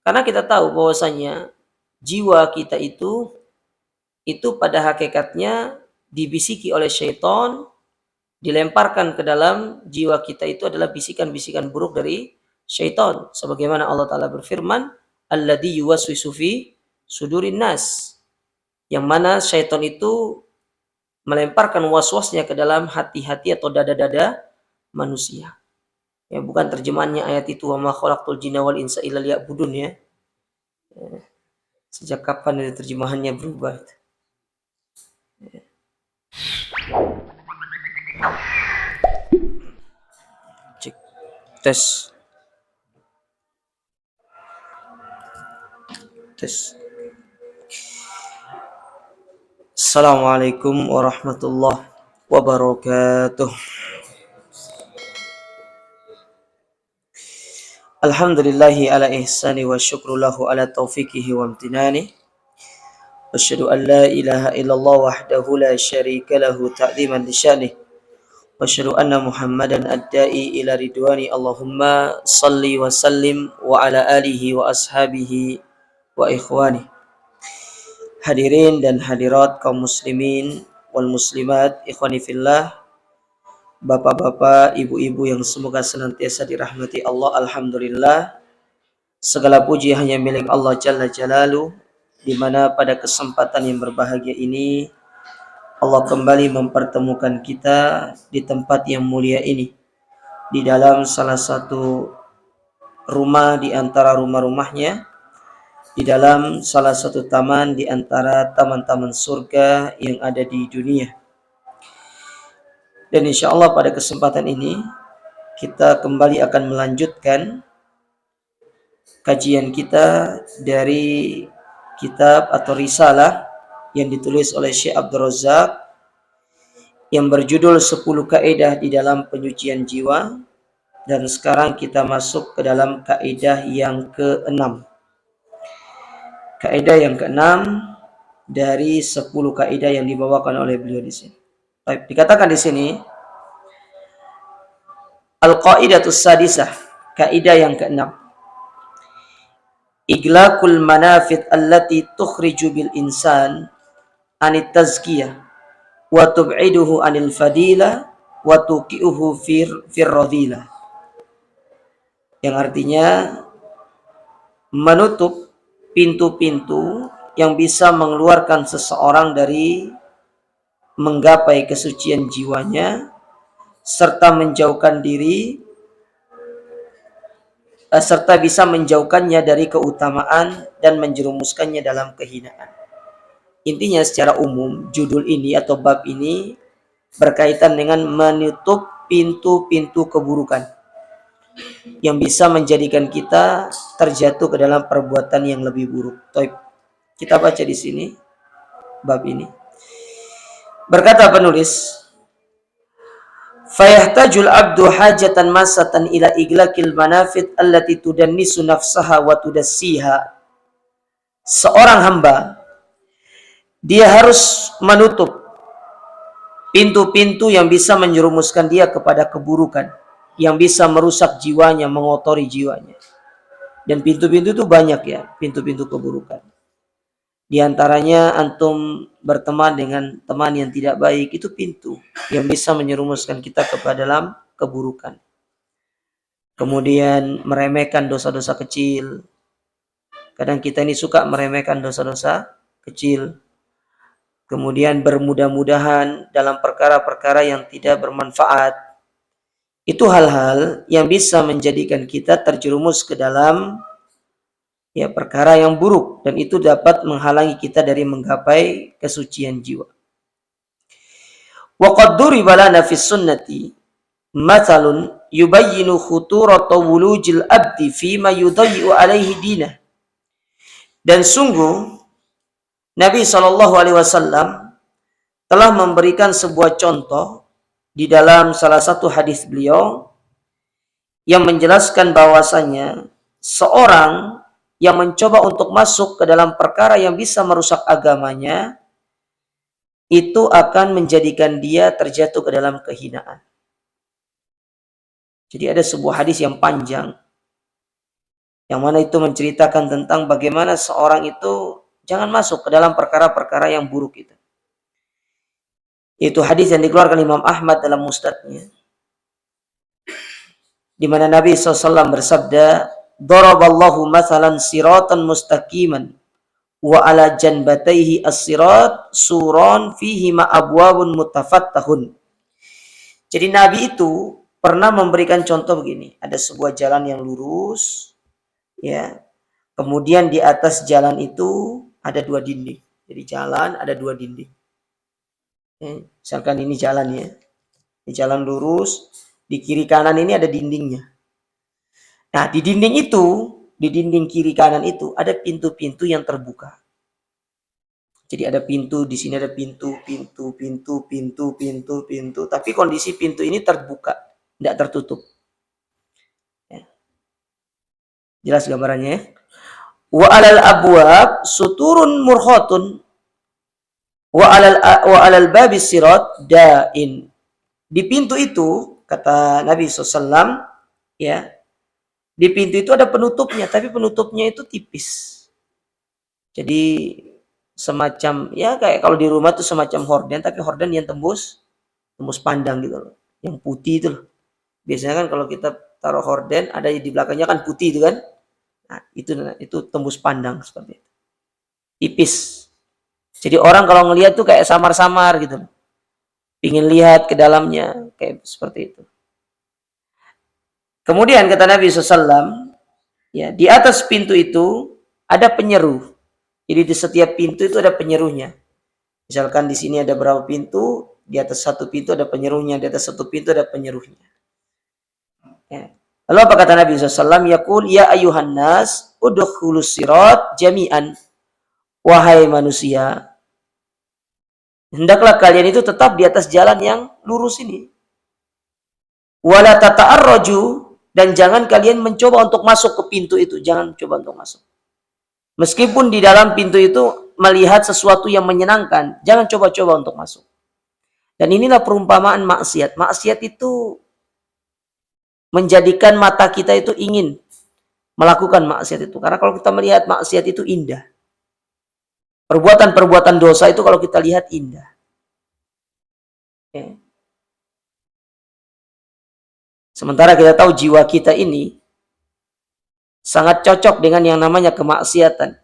Karena kita tahu bahwasanya jiwa kita itu pada hakikatnya dibisiki oleh syaitan, dilemparkan ke dalam jiwa kita itu adalah bisikan-bisikan buruk dari syaitan. Sebagaimana Allah Ta'ala berfirman, alladzi yuwaswisu fi sudurin nas. Yang mana syaitan itu melemparkan waswasnya ke dalam hati-hati atau dada-dada manusia. Ya, bukan terjemahannya ayat itu wa ma khalaqtul jinna wal insa illa liya'budun ya. Sejak kapan itu terjemahannya berubah? Cek tes tes. Assalamualaikum warahmatullahi wabarakatuh. Alhamdulillahi ala ihsani wa syukru lahu ala taufiqihi wa amtinani. Asyhadu an la ilaha illallah wahdahu la syarika lahu ta'ziman li sya'nih. Wa asyhadu anna Muhammadan ad-da'i ila ridwani. Allahumma salli wa sallim wa ala alihi wa ashabihi wa ikhwani. Hadirin dan hadirat kaum muslimin wal muslimat, ikhwani fillah, bapak-bapak, ibu-ibu yang semoga senantiasa dirahmati Allah. Alhamdulillah, segala puji hanya milik Allah Jalla Jalaluh, di mana pada kesempatan yang berbahagia ini Allah kembali mempertemukan kita di tempat yang mulia ini, di dalam salah satu rumah di antara rumah-rumahnya, di dalam salah satu taman di antara taman-taman surga yang ada di dunia. Dan insya Allah pada kesempatan ini kita kembali akan melanjutkan kajian kita dari kitab atau risalah yang ditulis oleh Syekh Abdul Razak yang berjudul 10 kaidah di dalam penyucian jiwa. Dan sekarang kita masuk ke dalam kaidah yang ke-6. Kaidah yang ke-6 dari 10 kaidah yang dibawakan oleh beliau di sini. Baik, dikatakan di sini al-qaidatus sadisah, kaidah yang ke-6. Iglaqul manafid allati tukhriju bil insan anit tazkiyah wa tub'iduhu anil fadilah wa tuqi'uhu fir radhilah. Yang artinya menutup pintu-pintu yang bisa mengeluarkan seseorang dari menggapai kesucian jiwanya, serta menjauhkan diri serta bisa menjauhkannya dari keutamaan dan menjerumuskannya dalam kehinaan. Intinya secara umum judul ini atau bab ini berkaitan dengan menutup pintu-pintu keburukan yang bisa menjadikan kita terjatuh ke dalam perbuatan yang lebih buruk. Kita baca di sini bab ini. Berkata penulis, fayahtajul abdu hajatan masatan ila iglaqil manafid allati tudannisu nafsaha wa tudassiha. Seorang hamba dia harus menutup pintu-pintu yang bisa menjerumuskan dia kepada keburukan, yang bisa merusak jiwanya, mengotori jiwanya. Dan pintu-pintu itu banyak ya, pintu-pintu keburukan. Di antaranya antum berteman dengan teman yang tidak baik, itu pintu yang bisa menyerumuskan kita kepada dalam keburukan. Kemudian meremehkan dosa-dosa kecil. Kadang kita ini suka meremehkan dosa-dosa kecil. Kemudian bermudah-mudahan dalam perkara-perkara yang tidak bermanfaat. Itu hal-hal yang bisa menjadikan kita terjerumus ke dalam perkara yang buruk, dan itu dapat menghalangi kita dari menggapai kesucian jiwa. Wa qad duriba lana fis sunnati mathalun yubayyinu khuturata wulujil abdi fima yudayyi'u alaihi dinah. Dan sungguh Nabi SAW telah memberikan sebuah contoh di dalam salah satu hadis beliau yang menjelaskan bahwasanya seorang yang mencoba untuk masuk ke dalam perkara yang bisa merusak agamanya, itu akan menjadikan dia terjatuh ke dalam kehinaan. Jadi ada sebuah hadis yang panjang Yang mana itu menceritakan tentang bagaimana seorang itu jangan masuk ke dalam perkara-perkara yang buruk itu. Itu hadis yang dikeluarkan Imam Ahmad dalam Musnadnya, di mana Nabi SAW bersabda, "Daraballahu mathalan siratan mustaqiman wa ala janbatayhi as-sirat suran fihi ma abwabun mutafattahun." Jadi Nabi itu pernah memberikan contoh begini, ada sebuah jalan yang lurus, ya. Kemudian di atas jalan itu ada dua dinding. Jadi jalan ada dua dinding. Misalkan ini jalan ya. Di jalan lurus, di kiri kanan ini ada dindingnya. Nah, di dinding itu, di dinding kiri kanan itu ada pintu-pintu yang terbuka. Jadi ada pintu, di sini ada pintu, tapi kondisi pintu ini terbuka, tidak tertutup. Ya. Jelas gambarannya ya. Wa alal abwab suturun murkhatun wa alal babis sirat da'in. Di pintu itu, kata Nabi SAW, ya, di pintu itu ada penutupnya, tapi penutupnya itu tipis. Jadi semacam, ya kayak kalau di rumah tuh semacam horden, tapi horden yang tembus pandang gitu loh. Yang putih itu loh. Biasanya kan kalau kita taruh horden, ada di belakangnya kan putih itu kan. Nah, itu tembus pandang seperti itu. Tipis. Jadi orang kalau ngelihat tuh kayak samar-samar gitu loh. Ingin lihat ke dalamnya, kayak seperti itu. Kemudian kata Nabi SAW, ya, di atas pintu itu ada penyeru. Jadi di setiap pintu itu ada penyerunya. Misalkan di sini ada berapa pintu, di atas satu pintu ada penyerunya, di atas satu pintu ada penyerunya. Ya. Lalu apa kata Nabi SAW? Yaqul ya ayuhan nas udkhulus sirat jami'an. Wahai manusia, hendaklah kalian itu tetap di atas jalan yang lurus ini. Wala tata'arraju, dan jangan kalian mencoba untuk masuk ke pintu itu, jangan coba untuk masuk. Meskipun di dalam pintu itu melihat sesuatu yang menyenangkan, jangan coba-coba untuk masuk. Dan inilah perumpamaan maksiat. Maksiat itu menjadikan mata kita itu ingin melakukan maksiat itu. Karena kalau kita melihat maksiat itu indah. Perbuatan-perbuatan dosa itu kalau kita lihat indah. Ya. Sementara kita tahu jiwa kita ini sangat cocok dengan yang namanya kemaksiatan.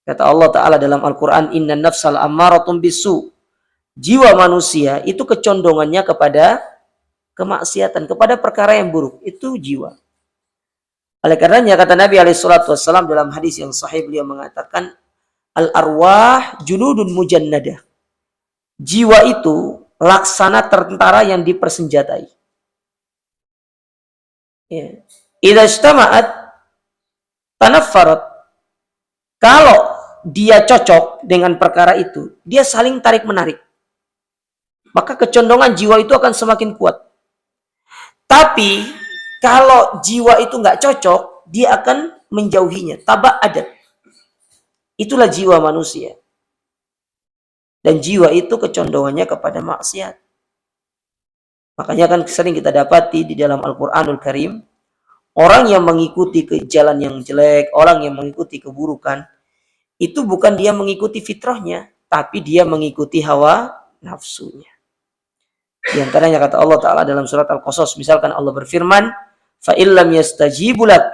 Kata Allah Ta'ala dalam Al-Quran, Inna nafsal ammaratun bisu. Jiwa manusia itu kecondongannya kepada kemaksiatan, kepada perkara yang buruk. Itu jiwa. Oleh karenanya kata Nabi SAW dalam hadis yang sahih, beliau mengatakan, Al-arwah junudun mujannadah. Jiwa itu laksana tentara yang dipersenjatai. Ya. Idza ijtama'at tanaffarat. Kalau dia cocok dengan perkara itu, dia saling tarik-menarik. Maka kecondongan jiwa itu akan semakin kuat. Tapi kalau jiwa itu nggak cocok, dia akan menjauhinya. Tabak adat. Itulah jiwa manusia. Dan jiwa itu kecondongannya kepada maksiat. Makanya kan sering kita dapati di dalam Al-Quranul Karim, orang yang mengikuti ke jalan yang jelek, orang yang mengikuti keburukan, itu bukan dia mengikuti fitrahnya, tapi dia mengikuti hawa nafsunya. Di antaranya kata Allah Ta'ala dalam surat Al-Qasas, misalkan Allah berfirman, فَإِلَّمْ يَسْتَجِيبُ لَكَ,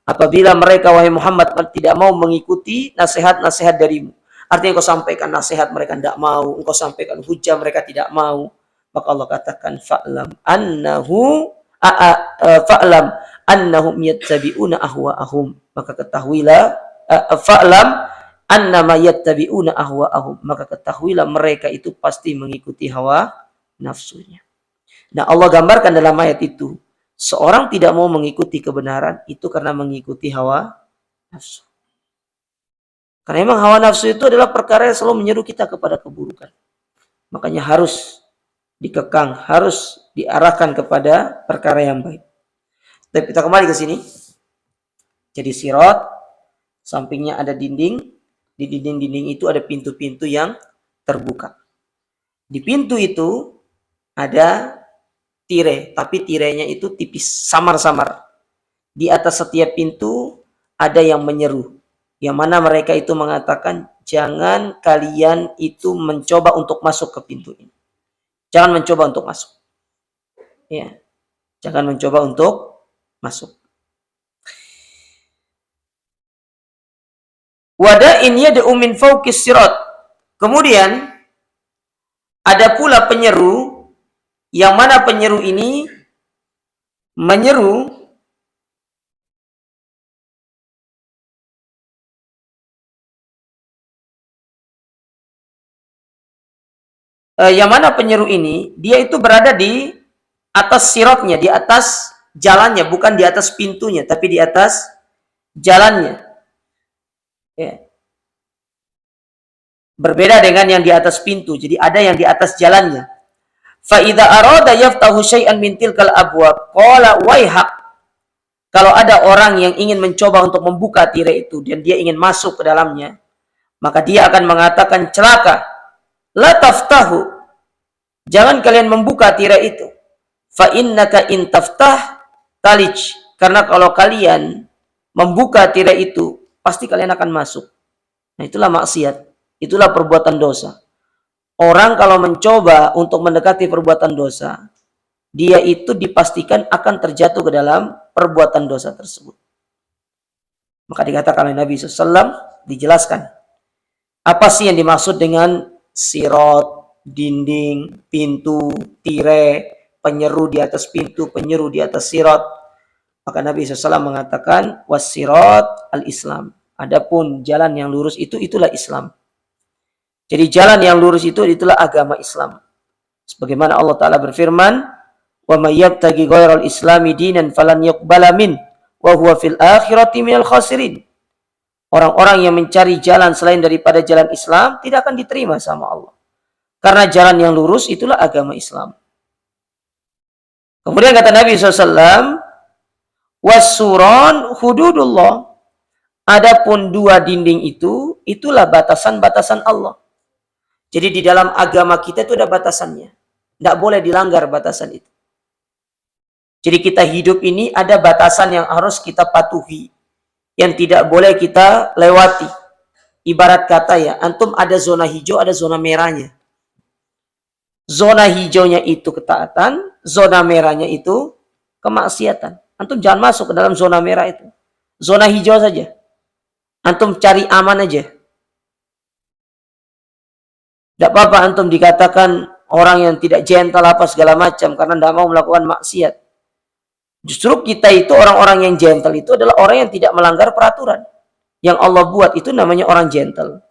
apabila mereka, wahai Muhammad, tidak mau mengikuti nasihat-nasihat darimu. Artinya engkau sampaikan nasihat, mereka tidak mau. Engkau sampaikan hujah, mereka tidak mau. Maka Allah katakan, fa'lam annahum yattabi'una ahwa'ahum. Maka ketahuilah, fa'lam annama yattabi'una ahwa'ahum. Maka ketahuilah mereka itu pasti mengikuti hawa nafsunya. Nah, Allah gambarkan dalam ayat itu, seorang tidak mau mengikuti kebenaran itu karena mengikuti hawa nafsu. Karena memang hawa nafsu itu adalah perkara yang selalu menyeru kita kepada keburukan. Makanya harus dikekang, harus diarahkan kepada perkara yang baik. Tapi kita kembali ke sini. Jadi sirat, sampingnya ada dinding. Di dinding-dinding itu ada pintu-pintu yang terbuka. Di pintu itu ada tirai, tapi tirainya itu tipis, samar-samar. Di atas setiap pintu ada yang menyeru. Yang mana mereka itu mengatakan, jangan kalian itu mencoba untuk masuk ke pintu ini. Jangan mencoba untuk masuk. Ya, jangan mencoba untuk masuk. Wada'in yad'u min fawqis sirat. Kemudian ada pula penyeru, yang mana penyeru ini menyeru yang mana penyeru ini dia itu berada di atas siratnya, di atas jalannya, bukan di atas pintunya, tapi di atas jalannya. Ya. Berbeda dengan yang di atas pintu. Jadi ada yang di atas jalannya. Fa idza arada yaftahu syai'an min tilkal abwab qala waihak. Kalau ada orang yang ingin mencoba untuk membuka tirai itu dan dia ingin masuk ke dalamnya, maka dia akan mengatakan, celaka. La taftahu. Jangan kalian membuka tirai itu. Fa innaka in taftah talij. Karena kalau kalian membuka tirai itu, pasti kalian akan masuk. Nah, itulah maksiat. Itulah perbuatan dosa. Orang kalau mencoba untuk mendekati perbuatan dosa, dia itu dipastikan akan terjatuh ke dalam perbuatan dosa tersebut. Maka dikatakan oleh Nabi SAW, dijelaskan. Apa sih yang dimaksud dengan sirat, dinding, pintu, tirai, penyeru di atas pintu, penyeru di atas sirat? Maka Nabi SAW mengatakan, was-sirat al-Islam. Adapun jalan yang lurus itu, itulah Islam. Jadi jalan yang lurus itu, itulah agama Islam. Sebagaimana Allah Ta'ala berfirman, wa may yabtaghi ghairal islami dinan falan yuqbala min wa huwa fil akhirati minal khasirin. Orang-orang yang mencari jalan selain daripada jalan Islam tidak akan diterima sama Allah. Karena jalan yang lurus itulah agama Islam. Kemudian kata Nabi SAW, was-suran hududullah. Adapun dua dinding itu, itulah batasan-batasan Allah. Jadi di dalam agama kita itu ada batasannya. Tidak boleh dilanggar batasan itu. Jadi kita hidup ini ada batasan yang harus kita patuhi. Yang tidak boleh kita lewati. Ibarat kata ya, antum ada zona hijau, ada zona merahnya. Zona hijaunya itu ketaatan, zona merahnya itu kemaksiatan. Antum jangan masuk ke dalam zona merah itu. Zona hijau saja. Antum cari aman aja. Tidak apa-apa antum dikatakan orang yang tidak gentle apa segala macam karena tidak mau melakukan maksiat. Justru kita itu orang-orang yang gentle itu adalah orang yang tidak melanggar peraturan. Yang Allah buat itu namanya orang gentle.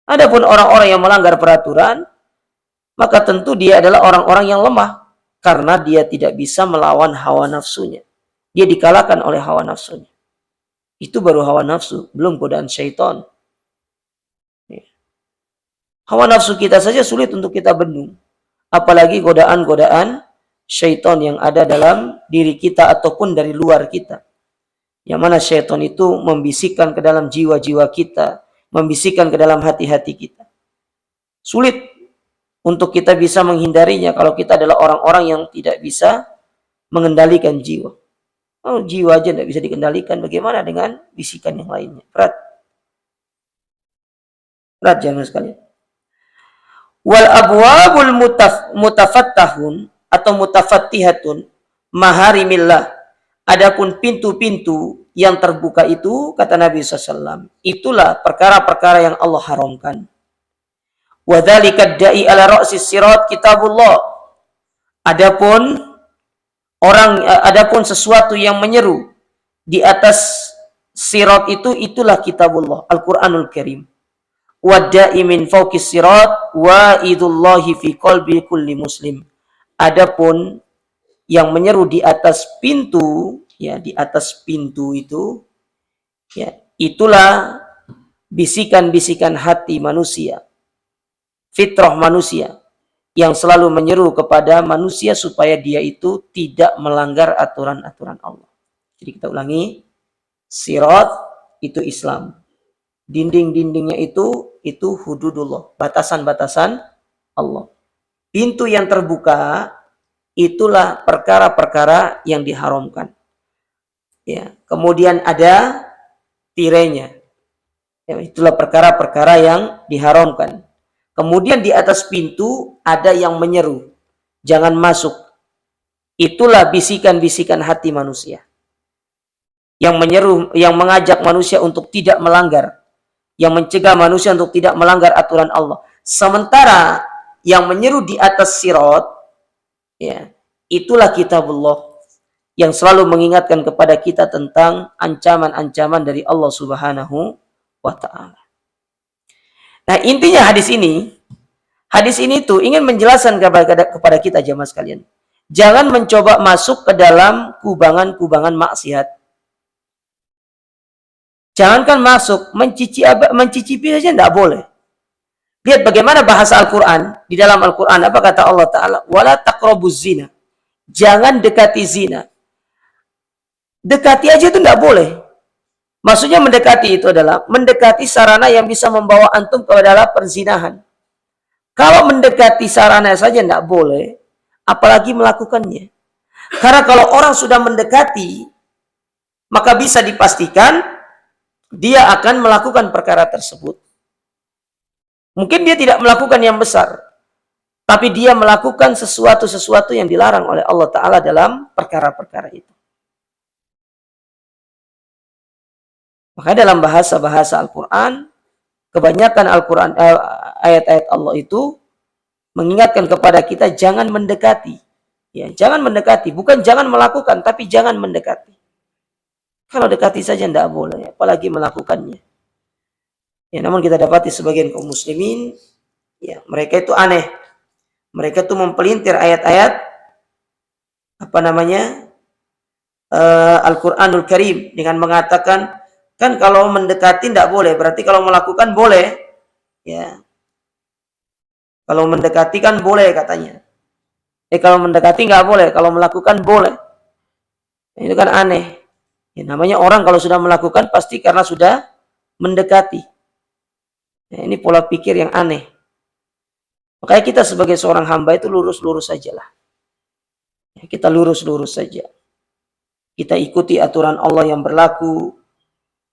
Adapun orang-orang yang melanggar peraturan, maka tentu dia adalah orang-orang yang lemah. Karena dia tidak bisa melawan hawa nafsunya. Dia dikalahkan oleh hawa nafsunya. Itu baru hawa nafsu, belum godaan syaitan. Hawa nafsu kita saja sulit untuk kita bendung. Apalagi godaan-godaan syaitan yang ada dalam diri kita ataupun dari luar kita. Yang mana syaitan itu membisikkan ke dalam jiwa-jiwa kita. Membisikkan ke dalam hati-hati kita. Sulit untuk kita bisa menghindarinya kalau kita adalah orang-orang yang tidak bisa mengendalikan jiwa. Oh, jiwa aja tidak bisa dikendalikan. Bagaimana dengan bisikan yang lainnya? Berat. Berat jangan sekalian. Wal abwabul mutafattahun atau mutafattihatun maharimillah. Adapun pintu-pintu yang terbuka itu, kata Nabi SAW, itulah perkara-perkara yang Allah haramkan. Wa dzalika da'i ala ra'sis sirat kitabullah. Adapun sesuatu yang menyeru di atas sirat itu, itulah kitabullah, Al-Qur'anul Karim. Wada'i min fawqis sirat wa idullahi fi qalbi kulli muslim. Adapun yang menyeru di atas pintu, ya di atas pintu itu, ya itulah bisikan-bisikan hati manusia, fitrah manusia yang selalu menyeru kepada manusia supaya dia itu tidak melanggar aturan-aturan Allah. Jadi kita ulangi, sirat itu Islam. Dinding-dindingnya itu hududullah, batasan-batasan Allah. Pintu yang terbuka itulah perkara-perkara yang diharamkan. Ya, kemudian ada tirainya. Ya, itulah perkara-perkara yang diharamkan. Kemudian di atas pintu ada yang menyeru, jangan masuk. Itulah bisikan-bisikan hati manusia. Yang menyeru, yang mengajak manusia untuk tidak melanggar, yang mencegah manusia untuk tidak melanggar aturan Allah. Sementara yang menyeru di atas sirat, ya, itulah kitabullah yang selalu mengingatkan kepada kita tentang ancaman-ancaman dari Allah Subhanahu wa taala. Nah, intinya hadis ini tuh ingin menjelaskan kepada kita jemaah sekalian. Jangan mencoba masuk ke dalam kubangan-kubangan maksiat. Jangankan masuk, mencicipi saja tidak boleh. Lihat bagaimana bahasa Al-Quran. Di dalam Al-Quran, apa kata Allah Ta'ala? Wala taqrabuz zina. Jangan dekati zina. Dekati aja itu tidak boleh. Maksudnya mendekati itu adalah mendekati sarana yang bisa membawa antum ke dalam perzinahan. Kalau mendekati sarana saja tidak boleh, apalagi melakukannya. Karena kalau orang sudah mendekati, maka bisa dipastikan dia akan melakukan perkara tersebut. Mungkin dia tidak melakukan yang besar, tapi dia melakukan sesuatu yang dilarang oleh Allah Ta'ala dalam perkara-perkara itu. Maka dalam bahasa-bahasa Al-Quran, kebanyakan Al-Quran, ayat-ayat Allah itu mengingatkan kepada kita jangan mendekati. Ya, jangan mendekati, bukan jangan melakukan, tapi jangan mendekati. Kalau dekati saja tidak boleh, apalagi melakukannya. Ya, namun kita dapati sebagian kaum muslimin, ya, mereka itu aneh. Mereka itu mempelintir ayat-ayat Al-Quranul Karim dengan mengatakan, kan kalau mendekati tidak boleh, berarti kalau melakukan boleh. Ya. Kalau mendekati kan boleh katanya. Kalau mendekati nggak boleh, kalau melakukan boleh. Itu kan aneh. Ya, namanya orang kalau sudah melakukan pasti karena sudah mendekati. Ya, ini pola pikir yang aneh. Makanya kita sebagai seorang hamba itu lurus-lurus saja lah. Ya, kita lurus-lurus saja. Kita ikuti aturan Allah yang berlaku.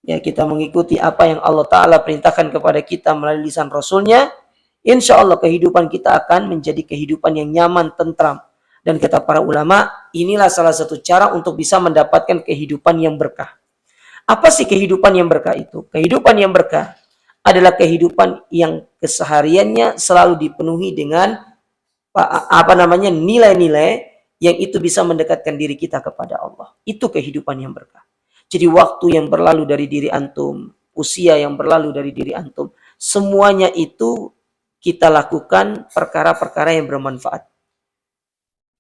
Ya, kita mengikuti apa yang Allah Ta'ala perintahkan kepada kita melalui lisan Rasulnya. Insya Allah kehidupan kita akan menjadi kehidupan yang nyaman, tentram. Dan kata para ulama, inilah salah satu cara untuk bisa mendapatkan kehidupan yang berkah. Apa sih kehidupan yang berkah itu? Kehidupan yang berkah adalah kehidupan yang kesehariannya selalu dipenuhi dengan nilai-nilai yang itu bisa mendekatkan diri kita kepada Allah. Itu kehidupan yang berkah. Jadi waktu yang berlalu dari diri antum, usia yang berlalu dari diri antum, semuanya itu kita lakukan perkara-perkara yang bermanfaat.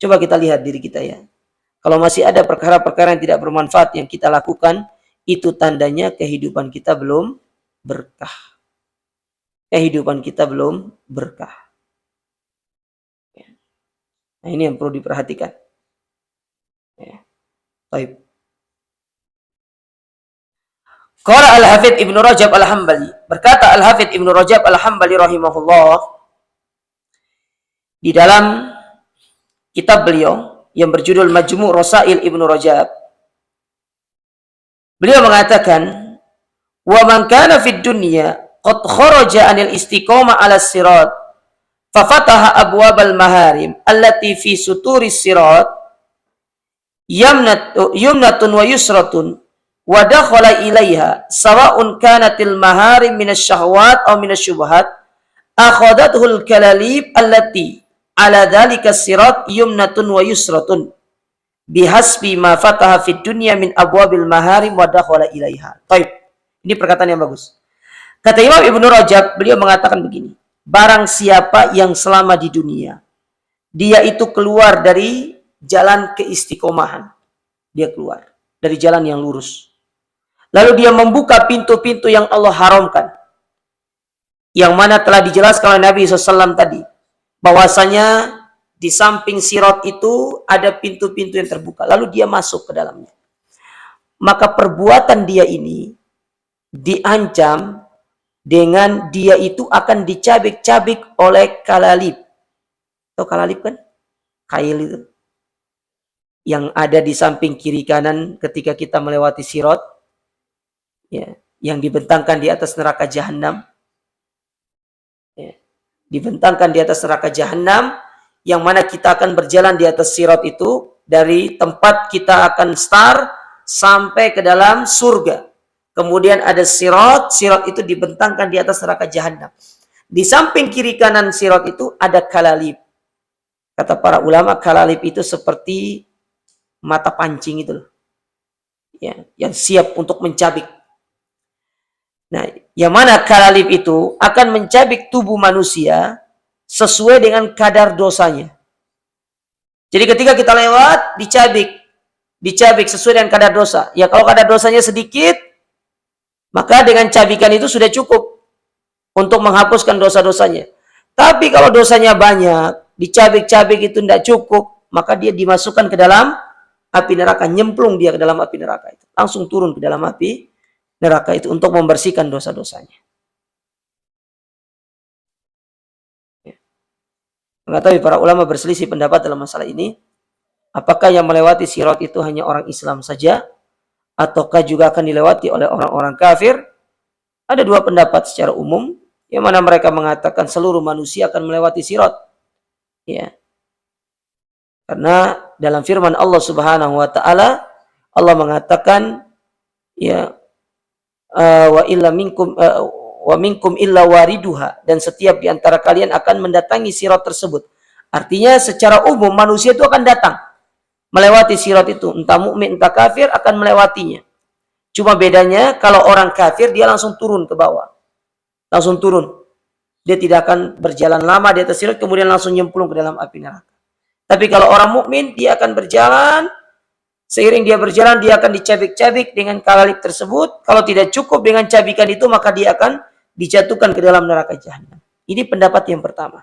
Coba kita lihat diri kita ya. Kalau masih ada perkara-perkara yang tidak bermanfaat yang kita lakukan, itu tandanya kehidupan kita belum berkah. Kehidupan kita belum berkah. Nah, ini yang perlu diperhatikan. Ya. Baik. Qala Al-Hafidz Ibnu Rajab Al-Hambali. Berkata Al-Hafidz Ibnu Rajab Al-Hambali rahimahullah di dalam kitab beliau yang berjudul Majmu' Rasail Ibnu Rajab. Beliau mengatakan, "Wa man kana fid dunya qad kharaja 'anil istiqamah 'ala sirat fa fataha abwabal maharim allati fi suturis sirat yumnatun wa yusratun wa dakhala ilaiha sawa'un kanatil maharim minasyahawat aw minasyubhat akhadathul kalalib allati ala dhalika sirat yumnatun wa yusratun bihasbi ma fataha fid dunya min abwabil maharim wa dakhala ilaiha." Baik. Ini perkataan yang bagus. Kata Imam Ibnu Rajab, beliau mengatakan begini, barang siapa yang selama di dunia dia itu keluar dari jalan keistiqomahan, dia keluar dari jalan yang lurus, lalu dia membuka pintu-pintu yang Allah haramkan, yang mana telah dijelaskan oleh Nabi SAW tadi, bahwasanya di samping sirat itu ada pintu-pintu yang terbuka, lalu dia masuk ke dalamnya. Maka perbuatan dia ini diancam dengan dia itu akan dicabik-cabik oleh kalalib. Tahu kalalib kan? Kail itu. yang ada di samping kiri kanan ketika kita melewati sirat, ya, yang dibentangkan di atas neraka jahanam, ya, dibentangkan di atas neraka jahanam, yang mana kita akan berjalan di atas sirat itu dari tempat kita akan start sampai ke dalam surga. Kemudian ada sirat, sirat itu dibentangkan di atas neraka jahanam. Di samping kiri kanan sirat itu ada kalalib. Kata para ulama, kalalib itu seperti mata pancing itu loh. Ya, yang siap untuk mencabik. Nah, yang mana kalalib itu akan mencabik tubuh manusia sesuai dengan kadar dosanya. Jadi ketika kita lewat, dicabik sesuai dengan kadar dosa. Ya kalau kadar dosanya sedikit, maka dengan cabikan itu sudah cukup untuk menghapuskan dosa-dosanya. Tapi kalau dosanya banyak, dicabik-cabik itu tidak cukup, maka dia dimasukkan ke dalam api neraka, nyemplung dia ke dalam api neraka itu. Langsung turun ke dalam api neraka itu untuk membersihkan dosa-dosanya. Mengetahui para ulama berselisih pendapat dalam masalah ini. Apakah yang melewati sirat itu hanya orang Islam saja? Ataukah juga akan dilewati oleh orang-orang kafir? Ada dua pendapat secara umum. Yang mana mereka mengatakan seluruh manusia akan melewati sirat. Ya. Karena dalam firman Allah Subhanahu wa taala, Allah mengatakan ya wa minkum illa wariduha, dan setiap di antara kalian akan mendatangi sirat tersebut. Artinya secara umum manusia itu akan datang melewati sirat itu, entah mukmin entah kafir akan melewatinya. Cuma bedanya kalau orang kafir dia langsung turun ke bawah. Langsung turun. Dia tidak akan berjalan lama di atas sirat kemudian langsung nyemplung ke dalam api neraka. Tapi kalau orang mukmin dia akan berjalan, seiring dia berjalan dia akan dicabik-cabik dengan kalalib tersebut. Kalau tidak cukup dengan cabikan itu maka dia akan dijatuhkan ke dalam neraka jahanam. Ini pendapat yang pertama.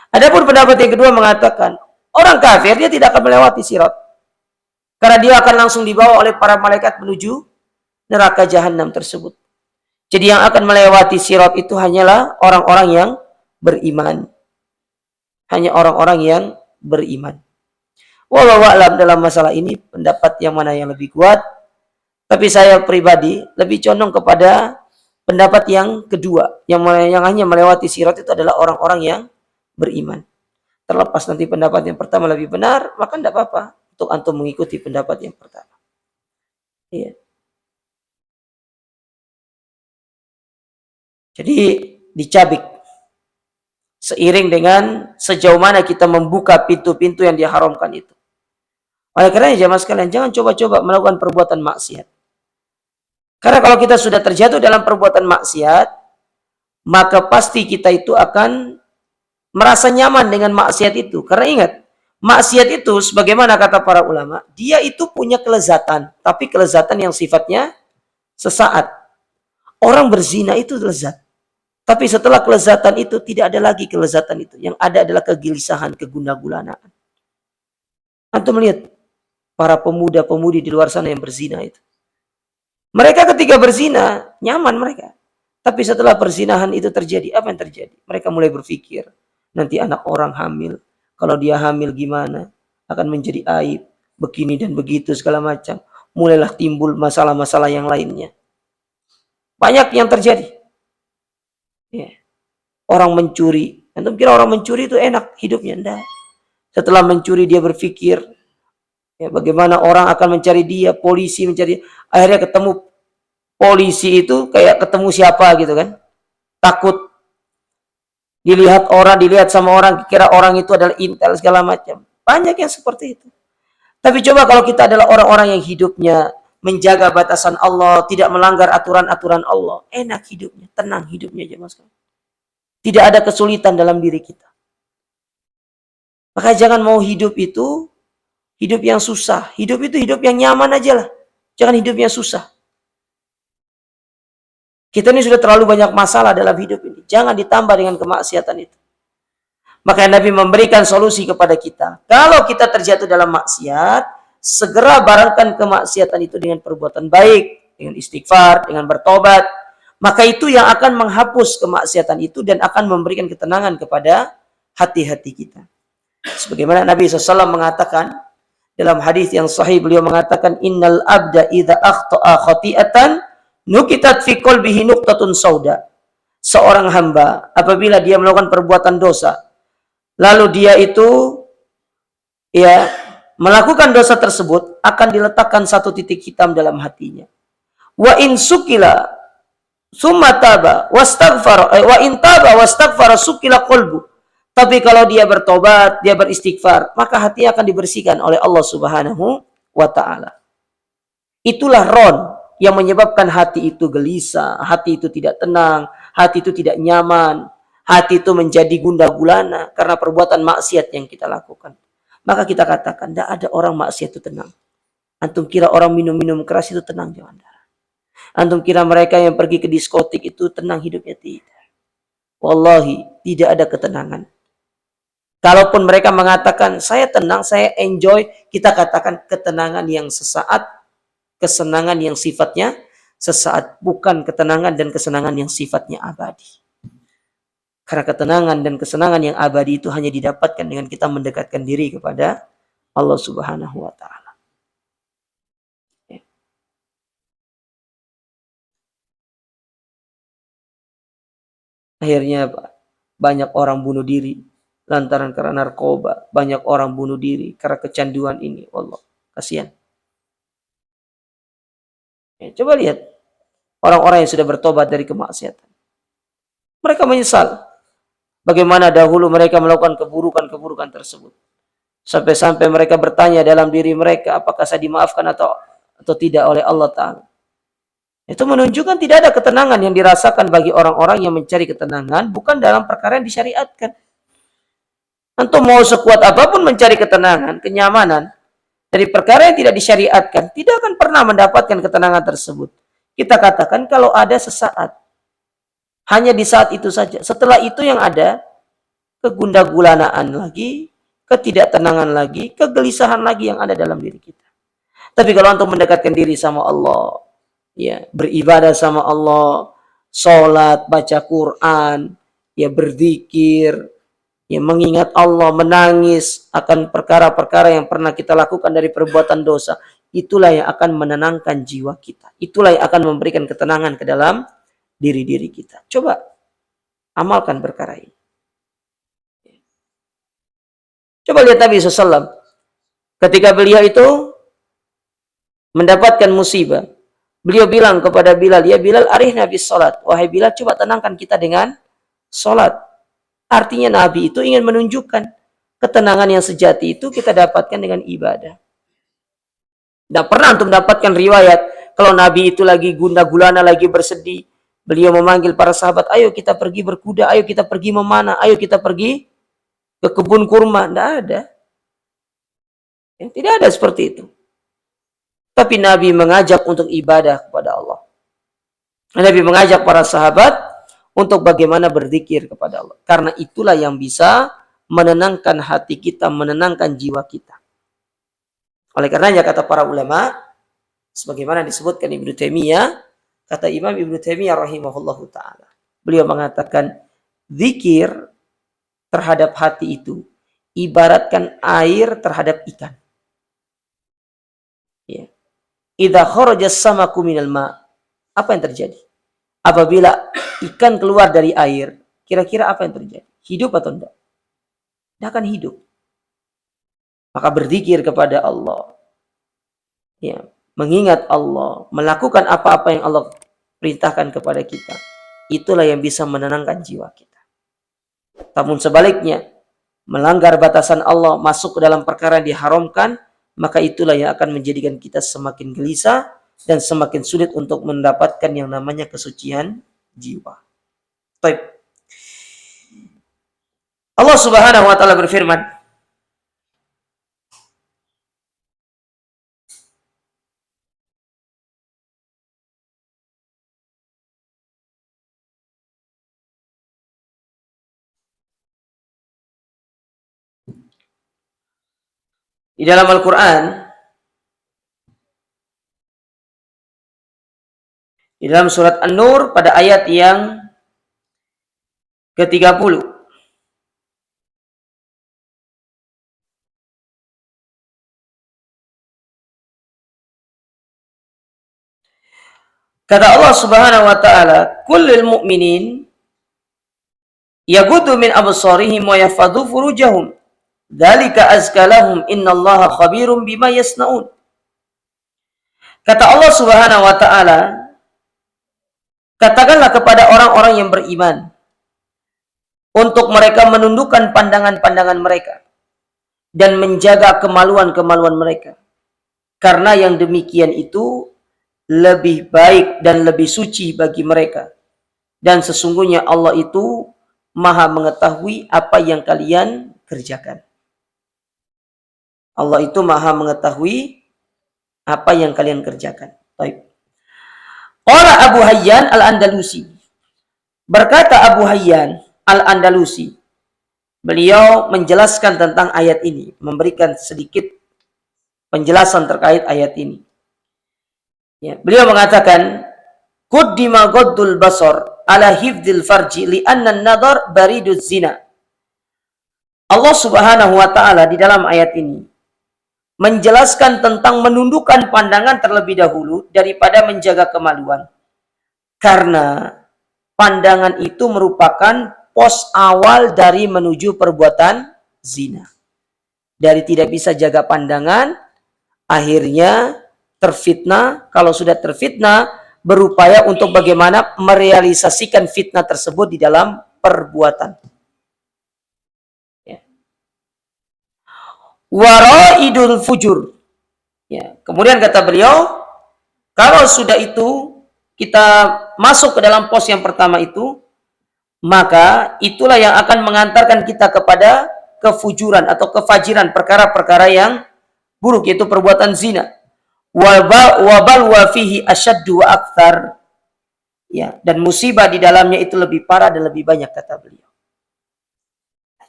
Adapun pendapat yang kedua mengatakan orang kafir dia tidak akan melewati sirat. Karena dia akan langsung dibawa oleh para malaikat menuju neraka jahanam tersebut. Jadi yang akan melewati sirat itu hanyalah orang-orang yang beriman. Hanya orang-orang yang beriman. Wallahu a'lam dalam masalah ini pendapat yang mana yang lebih kuat. Tapi saya pribadi lebih condong kepada pendapat yang kedua. Yang hanya melewati sirat itu adalah orang-orang yang beriman. Terlepas nanti pendapat yang pertama lebih benar, maka tidak apa-apa untuk antum mengikuti pendapat yang pertama. Iya. Jadi dicabik. Seiring dengan sejauh mana kita membuka pintu-pintu yang diharamkan itu. Oleh karena jamaah sekalian, jangan coba-coba melakukan perbuatan maksiat. Karena kalau kita sudah terjatuh dalam perbuatan maksiat, maka pasti kita itu akan merasa nyaman dengan maksiat itu. Karena ingat, maksiat itu sebagaimana kata para ulama, dia itu punya kelezatan. Tapi kelezatan yang sifatnya sesaat. Orang berzina itu lezat. Tapi setelah kelezatan itu tidak ada lagi kelezatan itu. Yang ada adalah kegelisahan, keguna-gulanaan. Antum melihat para pemuda-pemudi di luar sana yang berzina itu. Mereka ketika berzina nyaman mereka. Tapi setelah perzinahan itu terjadi, apa yang terjadi? Mereka mulai berpikir, nanti anak orang hamil. Kalau dia hamil gimana? Akan menjadi aib. Begini dan begitu segala macam. Mulailah timbul masalah-masalah yang lainnya. Banyak yang terjadi. Ya. Orang mencuri. Antum kira orang mencuri itu enak hidupnya? Enggak. Setelah mencuri dia berpikir, ya, bagaimana orang akan mencari dia, polisi mencari. Akhirnya ketemu polisi itu kayak ketemu siapa gitu kan. Takut. Dilihat orang, dilihat sama orang, kira orang itu adalah intel segala macam. Banyak yang seperti itu. Tapi coba kalau kita adalah orang-orang yang hidupnya menjaga batasan Allah, tidak melanggar aturan-aturan Allah. Enak hidupnya, tenang hidupnya jemaah sekalian. Tidak ada kesulitan dalam diri kita. Maka jangan mau hidup itu hidup yang susah. Hidup itu hidup yang nyaman aja lah. Jangan hidup yang susah. Kita ini sudah terlalu banyak masalah dalam hidup ini. Jangan ditambah dengan kemaksiatan itu. Maka Nabi memberikan solusi kepada kita. Kalau kita terjatuh dalam maksiat, segera barangkan kemaksiatan itu dengan perbuatan baik, dengan istighfar, dengan bertobat. Maka itu yang akan menghapus kemaksiatan itu dan akan memberikan ketenangan kepada hati-hati kita. Sebagaimana Nabi SAW mengatakan Dalam hadis yang sahih beliau mengatakan innal abda idza akhta'a khati'atan nukitat fi qalbihi nuqtatun sauda. Seorang hamba apabila dia melakukan perbuatan dosa, lalu dia itu ya melakukan dosa tersebut, akan diletakkan satu titik hitam dalam hatinya. Wa in sukila summa taba wastaghfara wa in taba wastaghfara sukila qalbu. Tapi kalau dia bertobat, dia beristighfar, maka hatinya akan dibersihkan oleh Allah Subhanahu wa taala. Itulah ron yang menyebabkan hati itu gelisah, hati itu tidak tenang, hati itu tidak nyaman, hati itu menjadi gundah gulana karena perbuatan maksiat yang kita lakukan. Maka kita katakan, tidak ada orang maksiat itu tenang. Antum kira orang minum-minum keras itu tenang? Jangan. Antum kira mereka yang pergi ke diskotik itu tenang hidupnya? Tidak. Wallahi, tidak ada ketenangan. Kalaupun mereka mengatakan, saya tenang, saya enjoy, kita katakan ketenangan yang sesaat, kesenangan yang sifatnya sesaat, bukan ketenangan dan kesenangan yang sifatnya abadi. Karena ketenangan dan kesenangan yang abadi itu hanya didapatkan dengan kita mendekatkan diri kepada Allah Subhanahu wa taala. Akhirnya banyak orang bunuh diri lantaran karena narkoba, banyak orang bunuh diri karena kecanduan ini. Allah, kasihan. Coba lihat orang-orang yang sudah bertobat dari kemaksiatan. Mereka menyesal bagaimana dahulu mereka melakukan keburukan-keburukan tersebut. Sampai-sampai mereka bertanya dalam diri mereka, apakah saya dimaafkan atau tidak oleh Allah Ta'ala. Itu menunjukkan tidak ada ketenangan yang dirasakan bagi orang-orang yang mencari ketenangan bukan dalam perkara yang disyariatkan. Antum mau sekuat apapun mencari ketenangan, kenyamanan dari perkara yang tidak disyariatkan, tidak akan pernah mendapatkan ketenangan tersebut. Kita katakan kalau ada sesaat, hanya di saat itu saja. Setelah itu yang ada kegundah-gulanaan lagi, ketidaktenangan lagi, kegelisahan lagi yang ada dalam diri kita. Tapi kalau antum mendekatkan diri sama Allah, ya beribadah sama Allah, sholat, baca Quran, ya berzikir, ya mengingat Allah, menangis akan perkara-perkara yang pernah kita lakukan dari perbuatan dosa, itulah yang akan menenangkan jiwa kita. Itulah yang akan memberikan ketenangan ke dalam diri-diri kita. Coba amalkan perkara ini. Coba lihat Nabi SAW. Ketika beliau itu mendapatkan musibah, beliau bilang kepada Bilal, ya Bilal, arihna bis salat. Wahai Bilal, coba tenangkan kita dengan salat. Artinya Nabi itu ingin menunjukkan ketenangan yang sejati itu kita dapatkan dengan ibadah. Tidak pernah untuk mendapatkan riwayat kalau Nabi itu lagi gundah gulana, lagi bersedih, beliau memanggil para sahabat, ayo kita pergi berkuda, ayo kita pergi memanah, ayo kita pergi ke kebun kurma. Tidak ada. Tidak ada seperti itu. Tapi Nabi mengajak untuk ibadah kepada Allah. Nabi mengajak para sahabat untuk bagaimana berzikir kepada Allah. Karena itulah yang bisa menenangkan hati kita, menenangkan jiwa kita. Oleh karenanya kata para ulama, sebagaimana disebutkan Ibnu Taimiyah, kata Imam Ibnu Taimiyah rahimahullahu ta'ala, beliau mengatakan, zikir terhadap hati itu ibaratkan air terhadap ikan. Ya. Idza kharaja samaku minal ma, apa yang terjadi? Apabila ikan keluar dari air, kira-kira apa yang terjadi? Hidup atau tidak? Dia akan hidup. Maka berzikir kepada Allah, ya, mengingat Allah, melakukan apa-apa yang Allah perintahkan kepada kita, itulah yang bisa menenangkan jiwa kita. Namun sebaliknya, melanggar batasan Allah, masuk ke dalam perkara yang diharamkan, maka itulah yang akan menjadikan kita semakin gelisah dan semakin sulit untuk mendapatkan yang namanya kesucian jiwa. Baik. Allah Subhanahu wa taala berfirman, di dalam Al-Quran, di dalam surat An-Nur pada ayat yang ke-30. Kata Allah Subhanahu wa taala, "Kullil mu'minin yaghuddu min absarihim wa yahfadhu furujahum. Dzalika azka lahum innallaha khabirum bima yasnaun." Kata Allah Subhanahu wa taala, katakanlah kepada orang-orang yang beriman untuk mereka menundukkan pandangan-pandangan mereka dan menjaga kemaluan-kemaluan mereka. Karena yang demikian itu lebih baik dan lebih suci bagi mereka. Dan sesungguhnya Allah itu Maha mengetahui apa yang kalian kerjakan. Allah itu Maha mengetahui apa yang kalian kerjakan. Baik. Qala Abu Hayyan Al-Andalusi. Berkata Abu Hayyan Al-Andalusi, beliau menjelaskan tentang ayat ini, memberikan sedikit penjelasan terkait ayat ini. Ya, beliau mengatakan, "Quddima ghaddul basar ala hifdzil farji li'anna an-nadhar bariduz zina." Allah Subhanahu wa taala di dalam ayat ini menjelaskan tentang menundukkan pandangan terlebih dahulu daripada menjaga kemaluan. Karena pandangan itu merupakan pos awal dari menuju perbuatan zina. Dari tidak bisa jaga pandangan, akhirnya terfitnah. Kalau sudah terfitnah, berupaya untuk bagaimana merealisasikan fitnah tersebut di dalam perbuatan. Waraidul fujur. Ya. Kemudian kata beliau, kalau sudah itu kita masuk ke dalam pos yang pertama itu, maka itulah yang akan mengantarkan kita kepada kefujuran atau kefajiran, perkara-perkara yang buruk, yaitu perbuatan zina. Wabal wafihi asyaddu wa akthar. Ya, dan musibah di dalamnya itu lebih parah dan lebih banyak, kata beliau.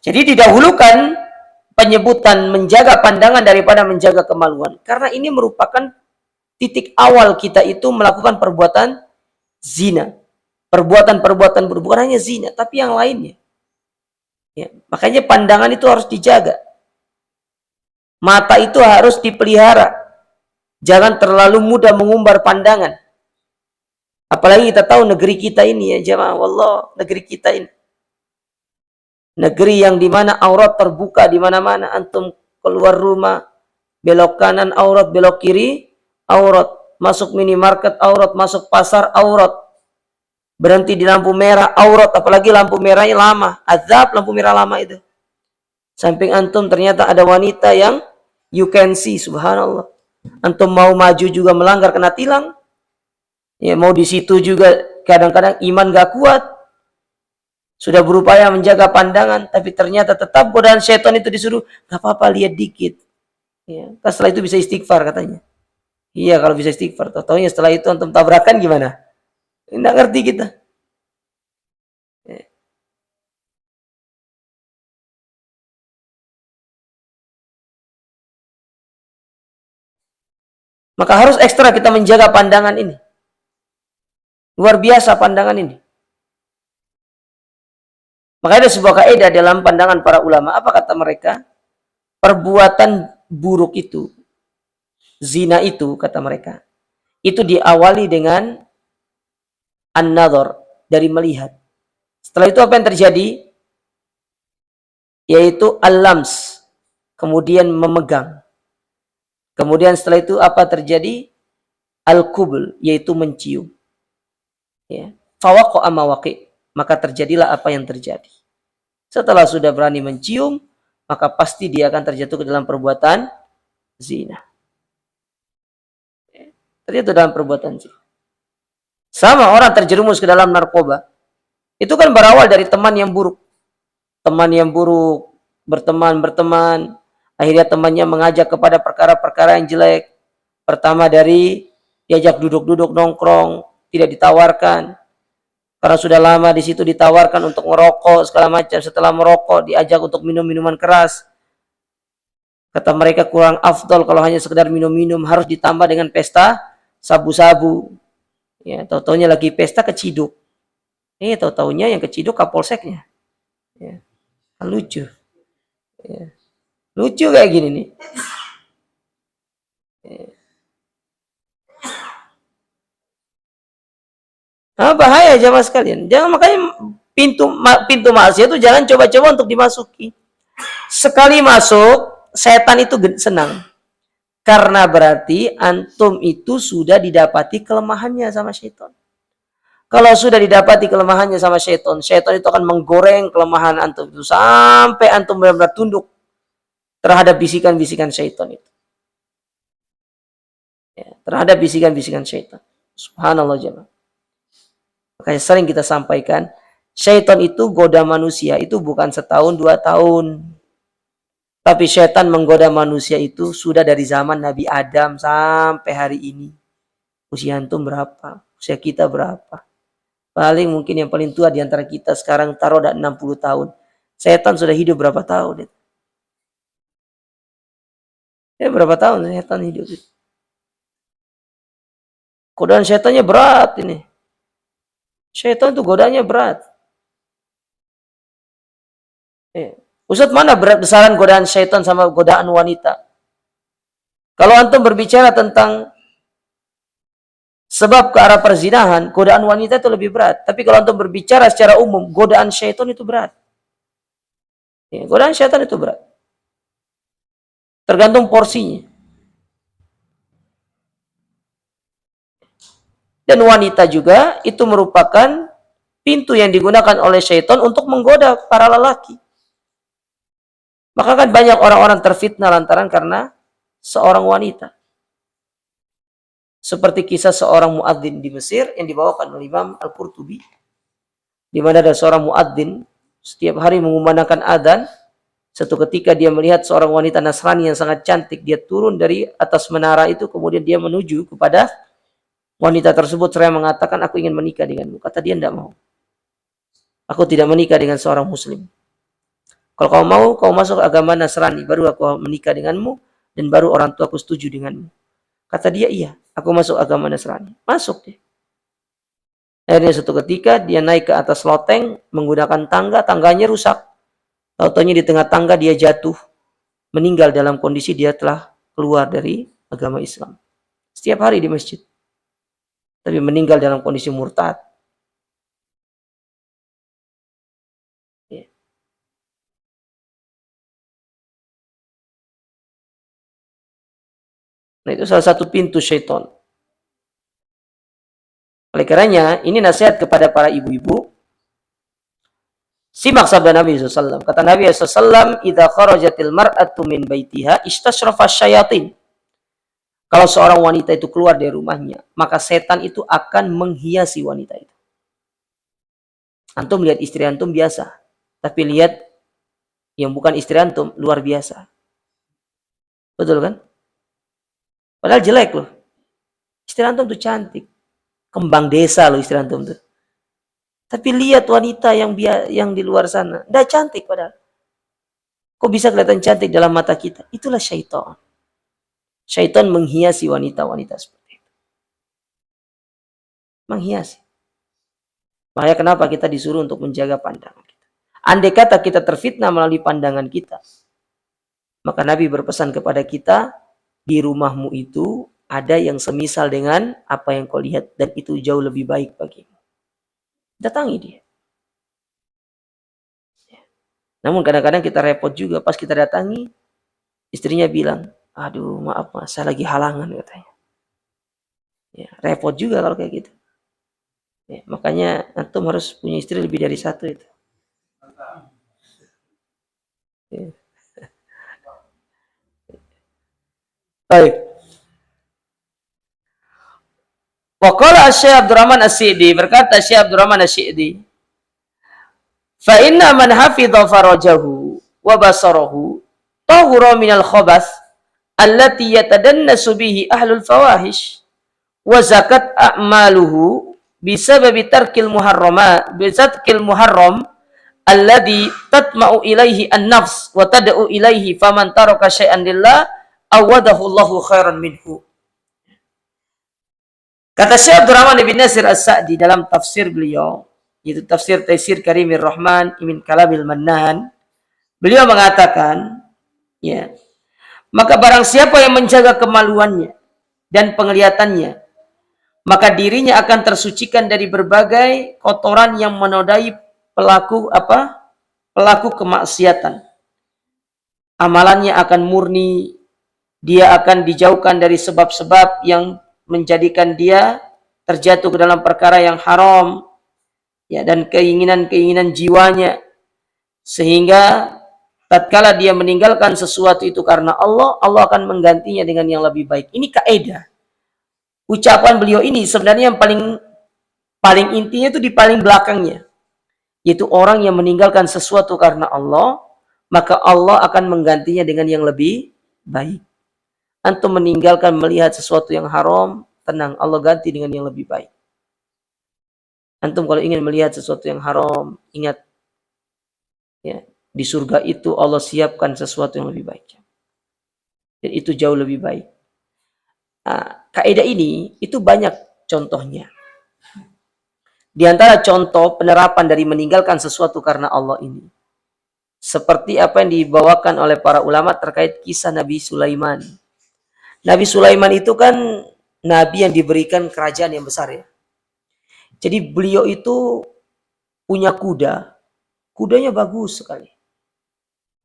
Jadi didahulukan penyebutan menjaga pandangan daripada menjaga kemaluan. Karena ini merupakan titik awal kita itu melakukan perbuatan zina. Perbuatan-perbuatan buruk. Bukan hanya zina, tapi yang lainnya. Ya, makanya pandangan itu harus dijaga. Mata itu harus dipelihara. Jangan terlalu mudah mengumbar pandangan. Apalagi kita tahu negeri kita ini ya jemaah, wallah, negeri kita ini. Negeri yang dimana aurat terbuka di mana-mana. Antum keluar rumah, belok kanan aurat, belok kiri aurat. Masuk minimarket aurat, masuk pasar aurat. Berhenti di lampu merah aurat, apalagi lampu merahnya lama. Azab lampu merah lama itu. Samping antum ternyata ada wanita yang you can see, subhanallah. Antum mau maju juga melanggar kena tilang. Ya mau di situ juga kadang-kadang iman gak kuat. Sudah berupaya menjaga pandangan, tapi ternyata tetap godaan setan itu disuruh, gak apa-apa lihat dikit. Ya, setelah itu bisa istighfar katanya. Iya kalau bisa istighfar. Tahu-tahunya setelah itu antum tabrakan gimana? Nggak ngerti kita. Ya. Maka harus ekstra kita menjaga pandangan ini. Luar biasa pandangan ini. Maka ada sebuah kaidah dalam pandangan para ulama. Apa kata mereka? Perbuatan buruk itu, zina itu, kata mereka, itu diawali dengan an-nadhar, dari melihat. Setelah itu apa yang terjadi? Yaitu al-lams, kemudian memegang. Kemudian setelah itu apa terjadi? Al-qubul, yaitu mencium. Ya. Fawaqa'a mawaqi', maka terjadilah apa yang terjadi. Setelah sudah berani mencium, maka pasti dia akan terjatuh ke dalam perbuatan zina. Terjatuh dalam perbuatan zina. Sama orang terjerumus ke dalam narkoba. Itu kan berawal dari teman yang buruk. Teman yang buruk, berteman. Akhirnya temannya mengajak kepada perkara-perkara yang jelek. Pertama dari diajak duduk-duduk nongkrong, tidak ditawarkan. Karena sudah lama di situ ditawarkan untuk merokok segala macam. Setelah merokok diajak untuk minum minuman keras. Kata mereka kurang afdol kalau hanya sekedar minum-minum, harus ditambah dengan pesta sabu-sabu. Ya, tahu-taunya lagi pesta keciduk. Tahu-taunya yang keciduk kapolseknya. Ya, kan lucu. Ya. Lucu kayak gini nih. Ya. Nah, bahaya jamaah sekalian. Jangan, makanya pintu maksiat itu jangan coba-coba untuk dimasuki. Sekali masuk, setan itu senang. Karena berarti antum itu sudah didapati kelemahannya sama syaitan. Kalau sudah didapati kelemahannya sama syaitan, syaitan itu akan menggoreng kelemahan antum itu sampai antum benar-benar tunduk terhadap bisikan-bisikan syaitan itu. Ya, terhadap bisikan-bisikan syaitan. Subhanallah jemaah. Makanya sering kita sampaikan, syaitan itu goda manusia itu bukan setahun 2 tahun. Tapi syaitan menggoda manusia itu sudah dari zaman Nabi Adam sampai hari ini. Usia antum berapa? Usia kita berapa? Paling mungkin yang paling tua di antara kita sekarang taruh ada 60 tahun. Setan sudah hidup berapa tahun? Ya berapa tahun setan hidup? Godaan setannya berat ini. Setan itu godanya berat. Ustaz, mana berat besaran godaan setan sama godaan wanita? Kalau antum berbicara tentang sebab ke arah perzinahan, godaan wanita itu lebih berat. Tapi kalau antum berbicara secara umum, godaan syaitan itu berat. Ya, godaan syaitan itu berat. Tergantung porsinya. Dan wanita juga itu merupakan pintu yang digunakan oleh syaitan untuk menggoda para lelaki. Maka kan banyak orang-orang terfitnah lantaran karena seorang wanita. Seperti kisah seorang muadzin di Mesir yang dibawakan oleh Imam Al-Qurtubi. Di mana ada seorang muadzin setiap hari mengumandangkan adzan. Satu ketika dia melihat seorang wanita Nasrani yang sangat cantik. Dia turun dari atas menara itu. Kemudian dia menuju kepada wanita tersebut. Seraya mengatakan, aku ingin menikah denganmu. Kata dia, tidak mau. Aku tidak menikah dengan seorang muslim. Kalau kau mau, kau masuk agama Nasrani. Baru aku menikah denganmu. Dan baru orang tua aku setuju denganmu. Kata dia, iya. Aku masuk agama Nasrani. Masuk dia. Akhirnya suatu ketika dia naik ke atas loteng. Menggunakan tangga. Tangganya rusak. Tahu-tahunya di tengah tangga dia jatuh. Meninggal dalam kondisi dia telah keluar dari agama Islam. Setiap hari di masjid. Tapi meninggal dalam kondisi murtad. Nah, itu salah satu pintu syaitan. Oleh karenanya, ini nasihat kepada para ibu-ibu. Simak sabda Nabi SAW. Kata Nabi SAW, "Idza kharajatil mar'atu min baitiha istasrafa syayatin." Kalau seorang wanita itu keluar dari rumahnya, maka setan itu akan menghiasi wanita itu. Antum lihat istri antum biasa, tapi lihat yang bukan istri antum luar biasa. Betul kan? Padahal jelek loh. Istri antum tuh cantik. Kembang desa loh istri antum tuh. Tapi lihat wanita yang di luar sana. Nggak cantik padahal. Kok bisa kelihatan cantik dalam mata kita? Itulah syaitan. Syaitan menghiasi wanita-wanita seperti itu. Menghiasi. Makanya kenapa kita disuruh untuk menjaga pandangan kita. Andai kata kita terfitnah melalui pandangan kita. Maka Nabi berpesan kepada kita, di rumahmu itu ada yang semisal dengan apa yang kau lihat dan itu jauh lebih baik bagimu. Datangi dia. Namun kadang-kadang kita repot juga pas kita datangi, istrinya bilang, aduh maaf mas, saya lagi halangan katanya. Ya, repot juga kalau kayak gitu. Ya, makanya antum harus punya istri lebih dari satu itu. Ya. Baik. Waqala Syekh Abdurrahman As-Sa'di, berkata Syekh Abdurrahman As-Sa'di, fa inna man hafidha farajahu wa basarahu tahura minal khabath allati yatadannasu bihi ahlul fawahish wa zakat a'maluhu bisababi tarkil muharramat bisatkil muharram alladhi tatma'u ilaihi an-nafs wa tad'u ilaihi faman taraka syai'an lillah awadahu Allahu khairan minhu. Kata Syekh Abdurrahman bin Nasir As-Sa'di dalam tafsir beliau, yaitu tafsir Taisir Karimir Rahman min Kalamil Mannan, beliau mengatakan, ya, maka barang siapa yang menjaga kemaluannya dan penglihatannya, maka dirinya akan tersucikan dari berbagai kotoran yang menodai pelaku kemaksiatan. Amalannya akan murni, dia akan dijauhkan dari sebab-sebab yang menjadikan dia terjatuh ke dalam perkara yang haram, ya, dan keinginan-keinginan jiwanya, sehingga tatkala dia meninggalkan sesuatu itu karena Allah, Allah akan menggantinya dengan yang lebih baik. Ini kaidah. Ucapan beliau ini sebenarnya yang paling intinya itu di paling belakangnya, yaitu orang yang meninggalkan sesuatu karena Allah, maka Allah akan menggantinya dengan yang lebih baik. Antum meninggalkan melihat sesuatu yang haram, tenang, Allah ganti dengan yang lebih baik. Antum kalau ingin melihat sesuatu yang haram, ingat, ya, di surga itu Allah siapkan sesuatu yang lebih baik. Dan itu jauh lebih baik. Nah, kaidah ini itu banyak contohnya. Di antara contoh penerapan dari meninggalkan sesuatu karena Allah ini, seperti apa yang dibawakan oleh para ulama terkait kisah Nabi Sulaiman. Nabi Sulaiman itu kan nabi yang diberikan kerajaan yang besar, ya. Jadi beliau itu punya kuda. Kudanya bagus sekali.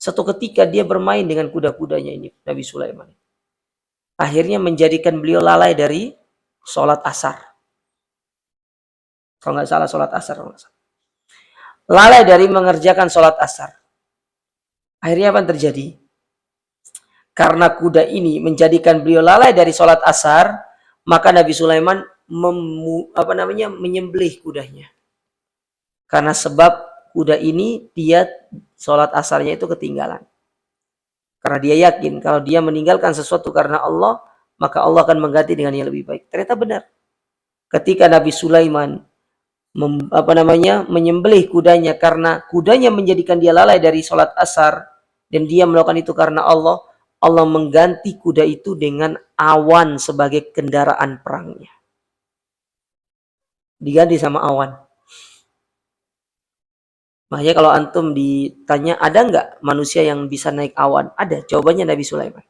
Satu ketika dia bermain dengan kuda-kudanya ini, Nabi Sulaiman. Akhirnya menjadikan beliau lalai dari sholat asar. Kalau nggak salah sholat asar. Lalai dari mengerjakan sholat asar. Akhirnya apa yang terjadi? Karena kuda ini menjadikan beliau lalai dari sholat asar, maka Nabi Sulaiman menyembelih kudanya. Karena sebab kuda ini dia sholat asarnya itu ketinggalan. Karena dia yakin kalau dia meninggalkan sesuatu karena Allah, maka Allah akan mengganti dengan yang lebih baik. Ternyata benar. Ketika Nabi Sulaiman menyembelih kudanya karena kudanya menjadikan dia lalai dari sholat asar, dan dia melakukan itu karena Allah, Allah mengganti kuda itu dengan awan sebagai kendaraan perangnya. Diganti sama awan. Makanya kalau antum ditanya, ada nggak manusia yang bisa naik awan? Ada, jawabannya Nabi Sulaiman.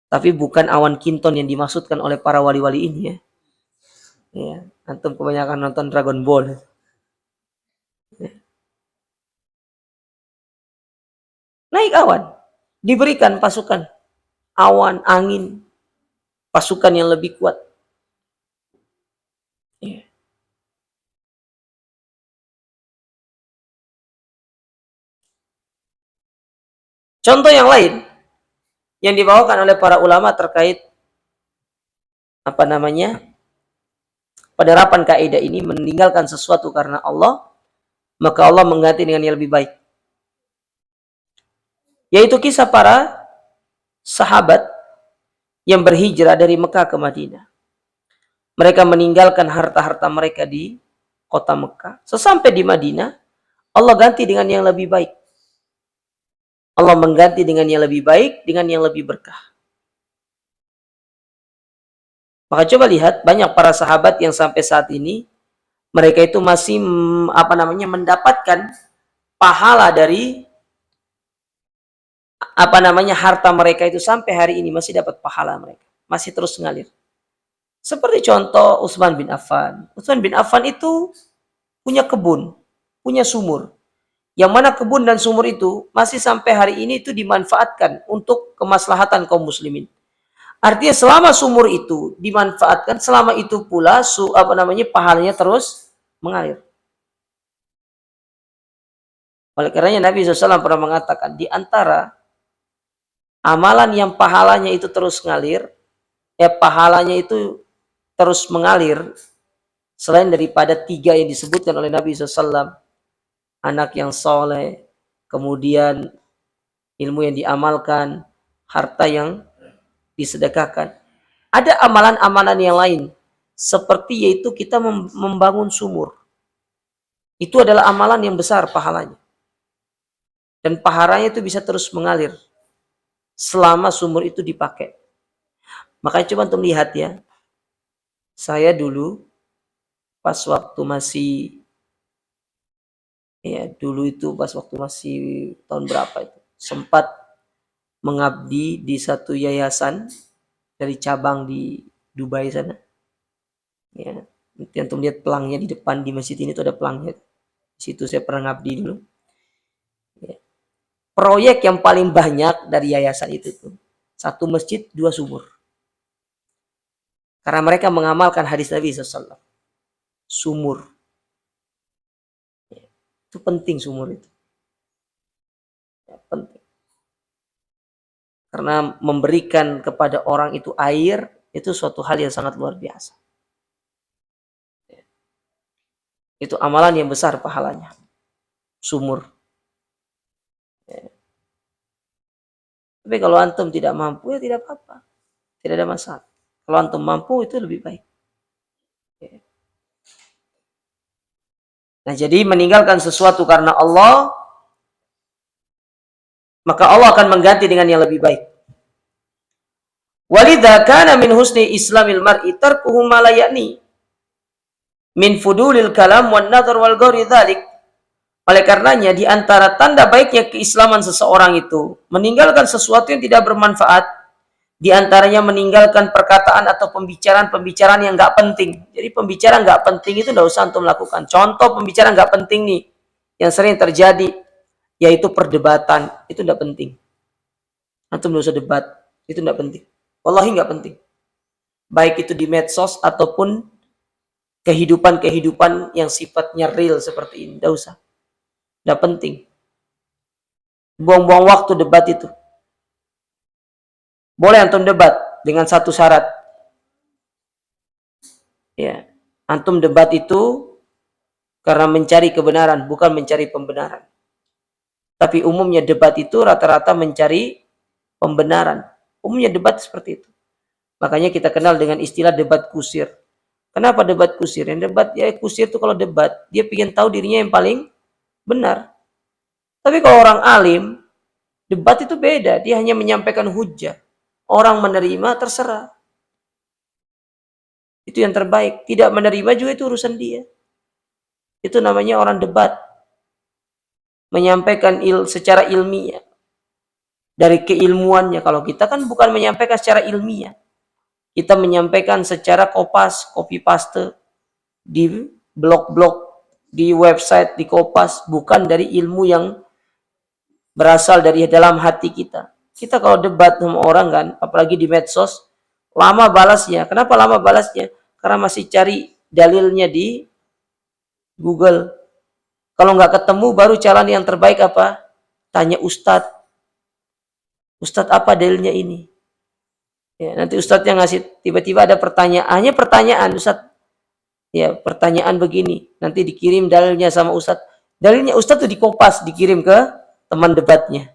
Tapi bukan awan Kinton yang dimaksudkan oleh para wali-wali ini, ya. Ya, antum kebanyakan nonton Dragon Ball. Ya. Naik awan, diberikan pasukan, awan, angin, pasukan yang lebih kuat. Ya. Contoh yang lain yang dibawakan oleh para ulama terkait penerapan kaidah ini, meninggalkan sesuatu karena Allah, maka Allah mengganti dengan yang lebih baik. Yaitu kisah para sahabat yang berhijrah dari Mekah ke Madinah. Mereka meninggalkan harta-harta mereka di kota Mekah. Sesampai di Madinah, Allah ganti dengan yang lebih baik. Allah mengganti dengan yang lebih baik, dengan yang lebih berkah. Maka coba lihat, banyak para sahabat yang sampai saat ini mereka itu masih mendapatkan pahala dari harta mereka itu, sampai hari ini masih dapat pahala mereka, masih terus mengalir. Seperti contoh Utsman bin Affan. Utsman bin Affan itu punya kebun, punya sumur. Yang mana kebun dan sumur itu masih sampai hari ini itu dimanfaatkan untuk kemaslahatan kaum muslimin. Artinya selama sumur itu dimanfaatkan, selama itu pula pahalanya terus mengalir. Oleh karenanya Nabi SAW pernah mengatakan, di antara amalan yang pahalanya itu terus mengalir, pahalanya itu terus mengalir, selain daripada 3 yang disebutkan oleh Nabi SAW, anak yang soleh, kemudian ilmu yang diamalkan, harta yang disedekahkan. Ada amalan-amalan yang lain, seperti yaitu kita membangun sumur. Itu adalah amalan yang besar pahalanya. Dan pahalanya itu bisa terus mengalir selama sumur itu dipakai. Makanya coba untuk lihat, ya. Saya dulu pas waktu masih tahun berapa itu, sempat mengabdi di satu yayasan dari cabang di Dubai sana. Ya, nanti antum lihat pelangnya di depan di masjid ini tuh ada pelangnya. Di situ saya pernah ngabdi dulu. Ya. Proyek yang paling banyak dari yayasan itu tuh satu masjid, dua sumur. Karena mereka mengamalkan hadis Nabi SAW. Sumur. Ya. Itu penting sumur itu. Ya, penting. Karena memberikan kepada orang itu air, itu suatu hal yang sangat luar biasa. Itu amalan yang besar pahalanya. Sumur. Tapi kalau antum tidak mampu, ya tidak apa-apa. Tidak ada masalah. Kalau antum mampu, itu lebih baik. Nah, jadi meninggalkan sesuatu karena Allah, maka Allah akan mengganti dengan yang lebih baik. Walidha kana min husni islamil mar'i tarkuhu ma la ya'ni min fudulil kalam wan nadhar wal ghairi dzalik. Oleh karenanya di antara tanda baiknya keislaman seseorang itu meninggalkan sesuatu yang tidak bermanfaat, di antaranya meninggalkan perkataan atau pembicaraan-pembicaraan yang nggak penting. Jadi pembicaraan nggak penting itu nggak usah antum lakukan. Contoh pembicaraan nggak penting nih yang sering terjadi, yaitu perdebatan. Itu nggak penting. Antum nggak usah debat, itu nggak penting. Wallahi nggak penting. Baik itu di medsos ataupun kehidupan-kehidupan yang sifatnya real seperti ini, nggak usah. Nggak penting. Buang-buang waktu debat itu. Boleh antum debat dengan satu syarat. Ya, antum debat itu karena mencari kebenaran, bukan mencari pembenaran. Tapi umumnya debat itu rata-rata mencari pembenaran. Umumnya debat seperti itu. Makanya kita kenal dengan istilah debat kusir. Kenapa debat kusir? Yang debat ya kusir itu kalau debat, dia ingin tahu dirinya yang paling benar. Tapi kalau orang alim, debat itu beda. Dia hanya menyampaikan hujah. Orang menerima terserah. Itu yang terbaik. Tidak menerima juga itu urusan dia. Itu namanya orang debat. Menyampaikan secara ilmiah. Dari keilmuannya. Kalau kita kan bukan menyampaikan secara ilmiah. Kita menyampaikan secara kopas, copy paste. Di blog-blog, di website, di kopas. Bukan dari ilmu yang berasal dari dalam hati kita. Kita kalau debat sama orang kan, apalagi di medsos, lama balasnya. Kenapa lama balasnya? Karena masih cari dalilnya di Google. Kalau nggak ketemu, baru jalan yang terbaik apa? Tanya Ustadz. Ustadz apa dalilnya ini? Ya, nanti Ustadz yang ngasih, tiba-tiba ada pertanyaannya, pertanyaan Ustadz. Ya, pertanyaan begini. Nanti dikirim dalilnya sama Ustadz. Dalilnya Ustadz tuh dikopas, dikirim ke teman debatnya.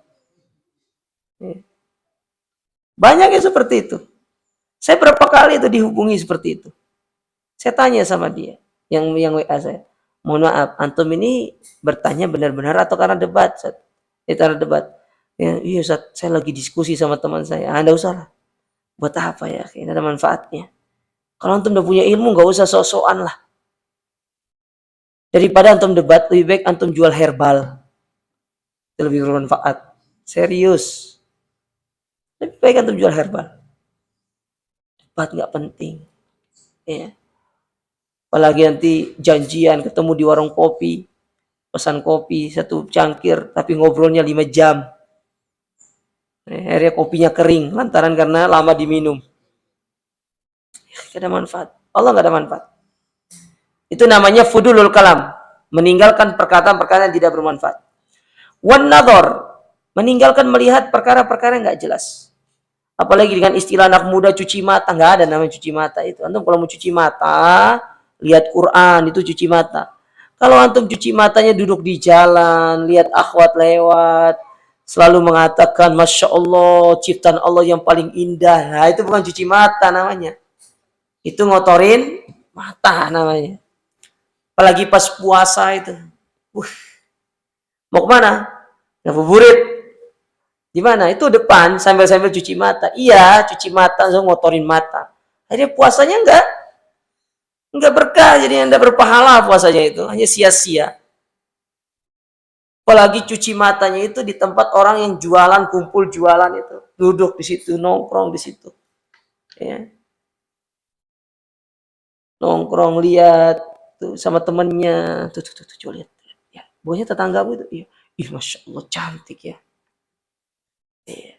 Banyak yang seperti itu. Saya berapa kali itu dihubungi seperti itu. Saya tanya sama dia, yang WA saya. Mohon maaf, antum ini bertanya benar-benar atau karena debat? Karena debat. Ya, iya Ustaz, saya lagi diskusi sama teman saya. Anda usah lah. Buat apa ya? Ini ada manfaatnya. Kalau antum udah punya ilmu, nggak usah sok-sokan lah. Daripada antum debat, lebih baik antum jual herbal. Itu lebih bermanfaat. Serius. Lebih baik antum jual herbal. Debat nggak penting. Ya. Apalagi nanti janjian ketemu di warung kopi. Pesan kopi satu cangkir, tapi ngobrolnya 5 jam. Akhirnya kopinya kering, lantaran karena lama diminum. Tidak ada manfaat. Allah nggak ada manfaat. Itu namanya fudulul kalam. Meninggalkan perkataan-perkataan yang tidak bermanfaat. Wan nadhar. Meninggalkan melihat perkara-perkara yang nggak jelas. Apalagi dengan istilah anak muda cuci mata. Nggak ada namanya cuci mata itu. Antum kalau mau cuci mata, lihat Quran, itu cuci mata. Kalau antum cuci matanya duduk di jalan, lihat akhwat lewat, selalu mengatakan Masya Allah, ciptaan Allah yang paling indah. Nah, itu bukan cuci mata namanya. Itu ngotorin mata namanya. Apalagi pas puasa itu. Mau kemana? Ngabuburit. Di mana? Itu depan sambil-sambil cuci mata. Iya, cuci mata, so ngotorin mata. Akhirnya puasanya enggak berkah, jadi Anda berpahala puasanya itu. Hanya sia-sia. Apalagi cuci matanya itu di tempat orang yang jualan, kumpul jualan itu. Duduk di situ, nongkrong di situ. Ya. nongkrong lihat tuh sama temennya, tuh coba lihat. Ya, buahnya tetanggamu itu. Iya. Ih, Masya Allah cantik ya. Iya.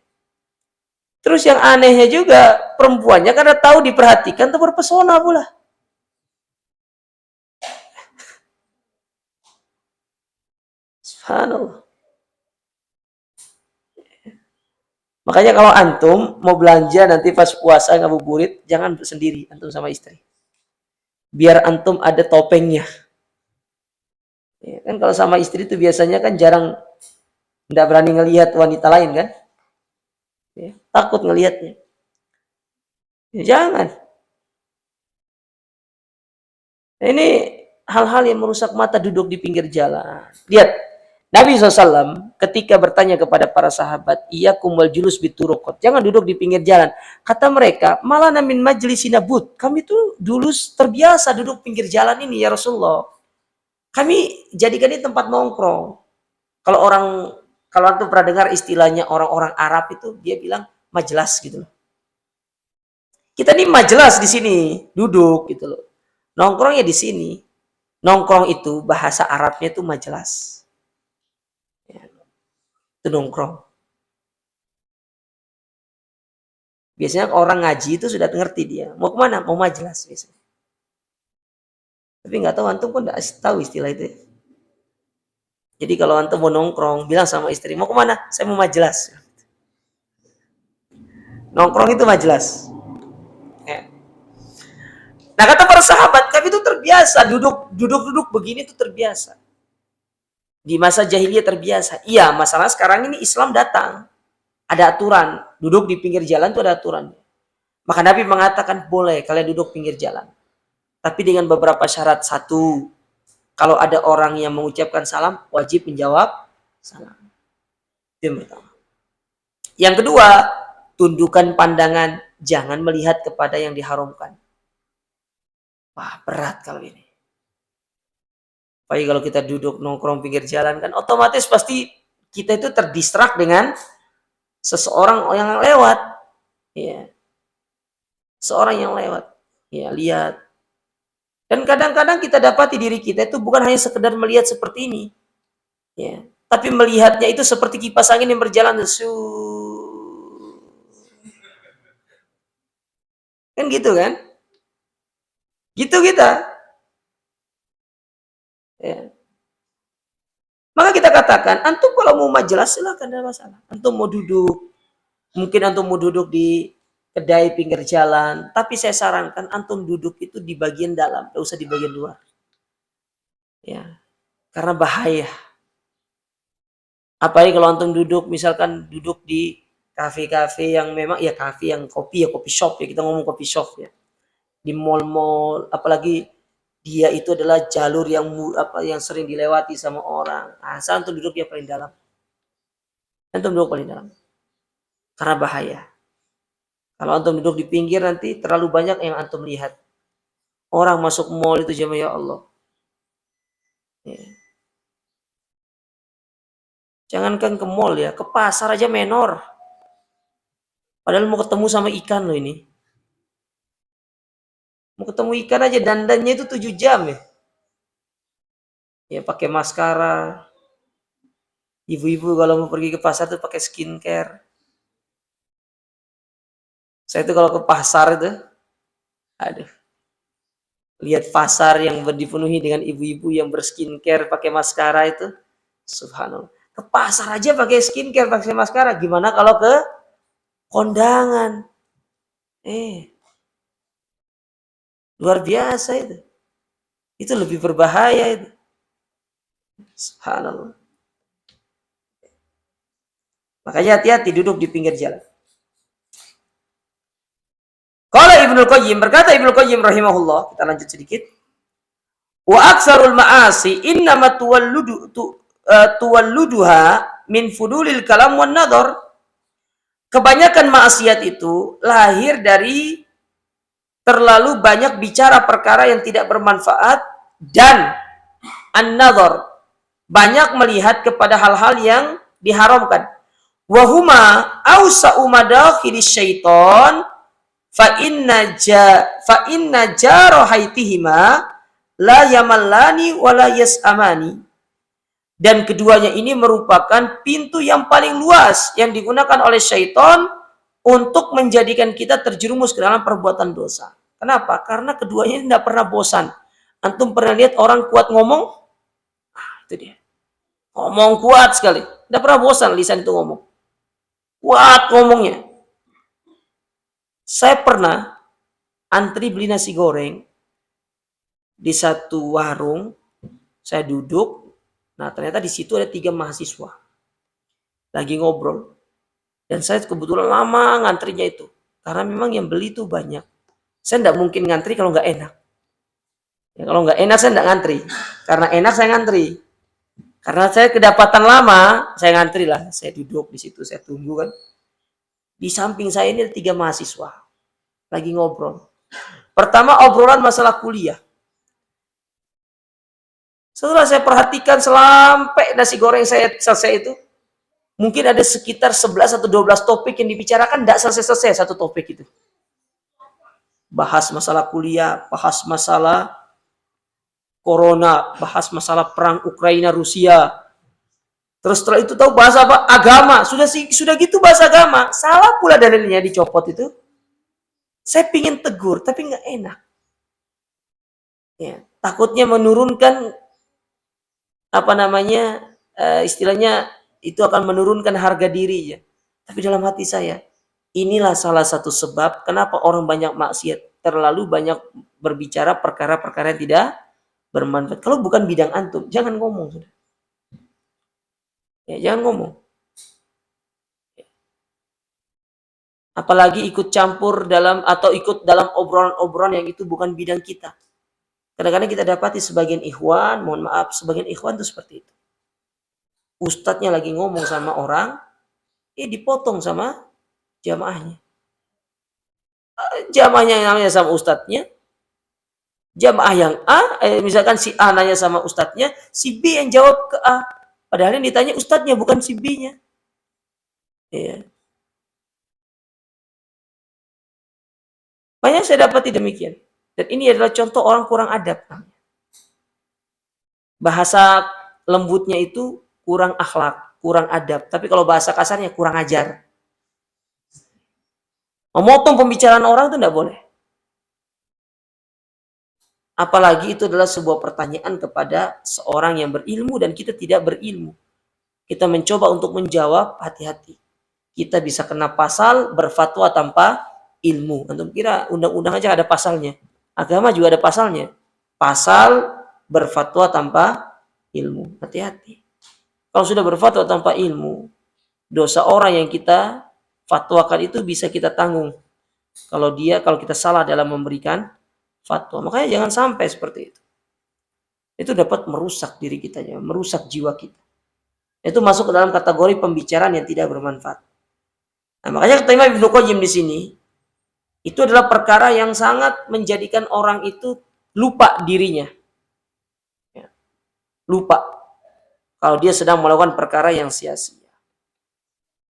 Terus yang anehnya juga perempuannya karena tahu diperhatikan tuh berpesona pula. Subhanallah. Makanya kalau antum mau belanja nanti pas puasa ngabuburit, jangan sendiri, antum sama istri. Biar antum ada topengnya. Ya, kan kalau sama istri itu biasanya kan jarang, tidak berani ngelihat wanita lain kan. Ya, takut ngelihatnya. Ya, jangan. Ini hal-hal yang merusak mata duduk di pinggir jalan. Lihat, Nabi SAW ketika bertanya kepada para sahabat, iyyakum wal julus biturukot, jangan duduk di pinggir jalan. Kata mereka, malah namin majlisina but, kami tuh dulu terbiasa duduk pinggir jalan ini ya Rasulullah. Kami jadikan ini tempat nongkrong. Kalau antum pernah dengar istilahnya orang-orang Arab itu, dia bilang majelas gitu loh. Kita ini majelas di sini, duduk gitu loh. Nongkrongnya di sini. Nongkrong itu bahasa Arabnya itu majelas. Itu nongkrong. Biasanya orang ngaji itu sudah ngerti dia. Mau kemana? Mau majelas biasanya. Tapi nggak tahu antum pun nggak tahu istilah itu. Jadi kalau antum mau nongkrong, bilang sama istri, mau kemana? Saya mau majelas. Nongkrong itu majelas. Ya. Nah kata para sahabat, kami itu terbiasa duduk begini itu terbiasa. Di masa jahiliyah terbiasa. Iya, masalah sekarang ini Islam datang. Ada aturan. Duduk di pinggir jalan itu ada aturan. Maka Nabi mengatakan boleh kalian duduk pinggir jalan. Tapi dengan beberapa syarat. Satu, kalau ada orang yang mengucapkan salam, wajib menjawab salam. Itu yang pertama. Yang kedua, tundukkan pandangan. Jangan melihat kepada yang diharamkan. Wah, berat kalau ini. Apalagi kalau kita duduk nongkrong pinggir jalan kan otomatis pasti kita itu terdistrak dengan seseorang yang lewat. Ya. Seorang yang lewat. Ya, lihat. Dan kadang-kadang kita dapati diri kita itu bukan hanya sekedar melihat seperti ini. Ya. Tapi melihatnya itu seperti kipas angin yang berjalan. Kan gitu kan? Gitu kita. Ya. Maka kita katakan, antum kalau mau majelas silakan, tidak masalah. Antum mau duduk, mungkin antum mau duduk di kedai pinggir jalan, tapi saya sarankan antum duduk itu di bagian dalam, tidak usah di bagian luar. Ya, karena bahaya. Apalagi kalau antum duduk, misalkan duduk di kafe-kafe yang memang ya kafe yang kopi ya kopi shop ya, kita ngomong kopi shop ya, di mall-mall, apalagi dia itu adalah jalur yang sering dilewati sama orang. Asal antum duduk yang paling dalam. Antum duduk paling dalam. Karena bahaya. Kalau antum duduk di pinggir nanti terlalu banyak yang antum lihat. Orang masuk mall itu jemaah ya Allah. Ya. Jangankan ke mall ya, ke pasar aja menor. Padahal mau ketemu sama ikan loh ini. Mau ketemu ikan aja dandannya itu 7 jam ya. Ya pakai maskara. Ibu-ibu kalau mau pergi ke pasar tuh pakai skincare. Saya tuh kalau ke pasar itu, aduh, lihat pasar yang dipenuhi dengan ibu-ibu yang berskincare pakai maskara itu, subhanallah. Ke pasar aja pakai skincare, pakai maskara. Gimana kalau ke kondangan? Luar biasa itu. Itu lebih berbahaya itu. Subhanallah. Makanya hati-hati duduk di pinggir jalan. Kalau Ibnu Qayyim, berkata Ibnu Qayyim rahimahullah, kita lanjut sedikit. Wa aksarul ma'asi innama tuwalluduha min fudulil kalam wan nadhar. Kebanyakan maksiat itu lahir dari terlalu banyak bicara perkara yang tidak bermanfaat dan an-nadhar, banyak melihat kepada hal-hal yang diharamkan. Wa huma awsa'u madakhilis syaitan fa inna jarohaitihima la yamallani wa la yas'amani. Dan keduanya ini merupakan pintu yang paling luas yang digunakan oleh syaitan untuk menjadikan kita terjerumus ke dalam perbuatan dosa. Kenapa? Karena keduanya ini tidak pernah bosan. Antum pernah lihat orang kuat ngomong? Itu dia. Ngomong kuat sekali. Tidak pernah bosan lisan itu ngomong. Kuat ngomongnya. Saya pernah antri beli nasi goreng di satu warung. Saya duduk. Nah, ternyata di situ ada 3 mahasiswa. Lagi ngobrol. Dan saya kebetulan lama ngantrinya itu. Karena memang yang beli itu banyak. Saya tidak mungkin ngantri kalau nggak enak. Ya, kalau nggak enak saya tidak ngantri. Karena enak saya ngantri. Karena saya kedapatan lama, saya ngantri lah. Saya duduk di situ, saya tunggu kan. Di samping saya ini ada 3 mahasiswa. Lagi ngobrol. Pertama obrolan masalah kuliah. Setelah saya perhatikan sampai nasi goreng saya selesai itu, mungkin ada sekitar 11 atau 12 topik yang dibicarakan, tidak selesai-selesai satu topik itu. Bahas masalah kuliah, bahas masalah corona, bahas masalah perang Ukraina-Rusia. Terus setelah itu tahu bahasa apa? Agama. Sudah gitu bahasa agama. Salah pula dalilnya dicopot itu. Saya pingin tegur, tapi nggak enak. Ya, takutnya menurunkan istilahnya itu akan menurunkan harga diri ya. Tapi dalam hati saya, inilah salah satu sebab kenapa orang banyak maksiat, terlalu banyak berbicara perkara-perkara yang tidak bermanfaat. Kalau bukan bidang antum, jangan ngomong sudah. Ya, jangan ngomong. Apalagi ikut campur dalam atau ikut dalam obrolan-obrolan yang itu bukan bidang kita. Kadang-kadang kita dapati sebagian ikhwan, mohon maaf, sebagian ikhwan itu seperti itu. Ustadznya lagi ngomong sama orang, dipotong sama jamaahnya. Jamaahnya yang namanya sama ustadznya, jamaah yang A, misalkan si A nanya sama ustadznya, si B yang jawab ke A. Padahal yang ditanya ustadznya, bukan si B-nya. Ya. Banyak saya dapati demikian. Dan ini adalah contoh orang kurang adab. Bahasa lembutnya itu kurang akhlak, kurang adab. Tapi kalau bahasa kasarnya kurang ajar. Memotong pembicaraan orang itu tidak boleh. Apalagi itu adalah sebuah pertanyaan kepada seorang yang berilmu dan kita tidak berilmu. Kita mencoba untuk menjawab, hati-hati. Kita bisa kena pasal berfatwa tanpa ilmu. Antum kira undang-undang aja ada pasalnya. Agama juga ada pasalnya. Pasal berfatwa tanpa ilmu. Hati-hati. Kalau sudah berfatwa tanpa ilmu, dosa orang yang kita fatwakan itu bisa kita tanggung. Kalau kita salah dalam memberikan fatwa. Makanya jangan sampai seperti itu. Itu dapat merusak diri kita, merusak jiwa kita. Itu masuk ke dalam kategori pembicaraan yang tidak bermanfaat. Nah, makanya kata Imam Ibnu Qayyim di sini, itu adalah perkara yang sangat menjadikan orang itu lupa dirinya. Ya. Lupa kalau dia sedang melakukan perkara yang sia-sia.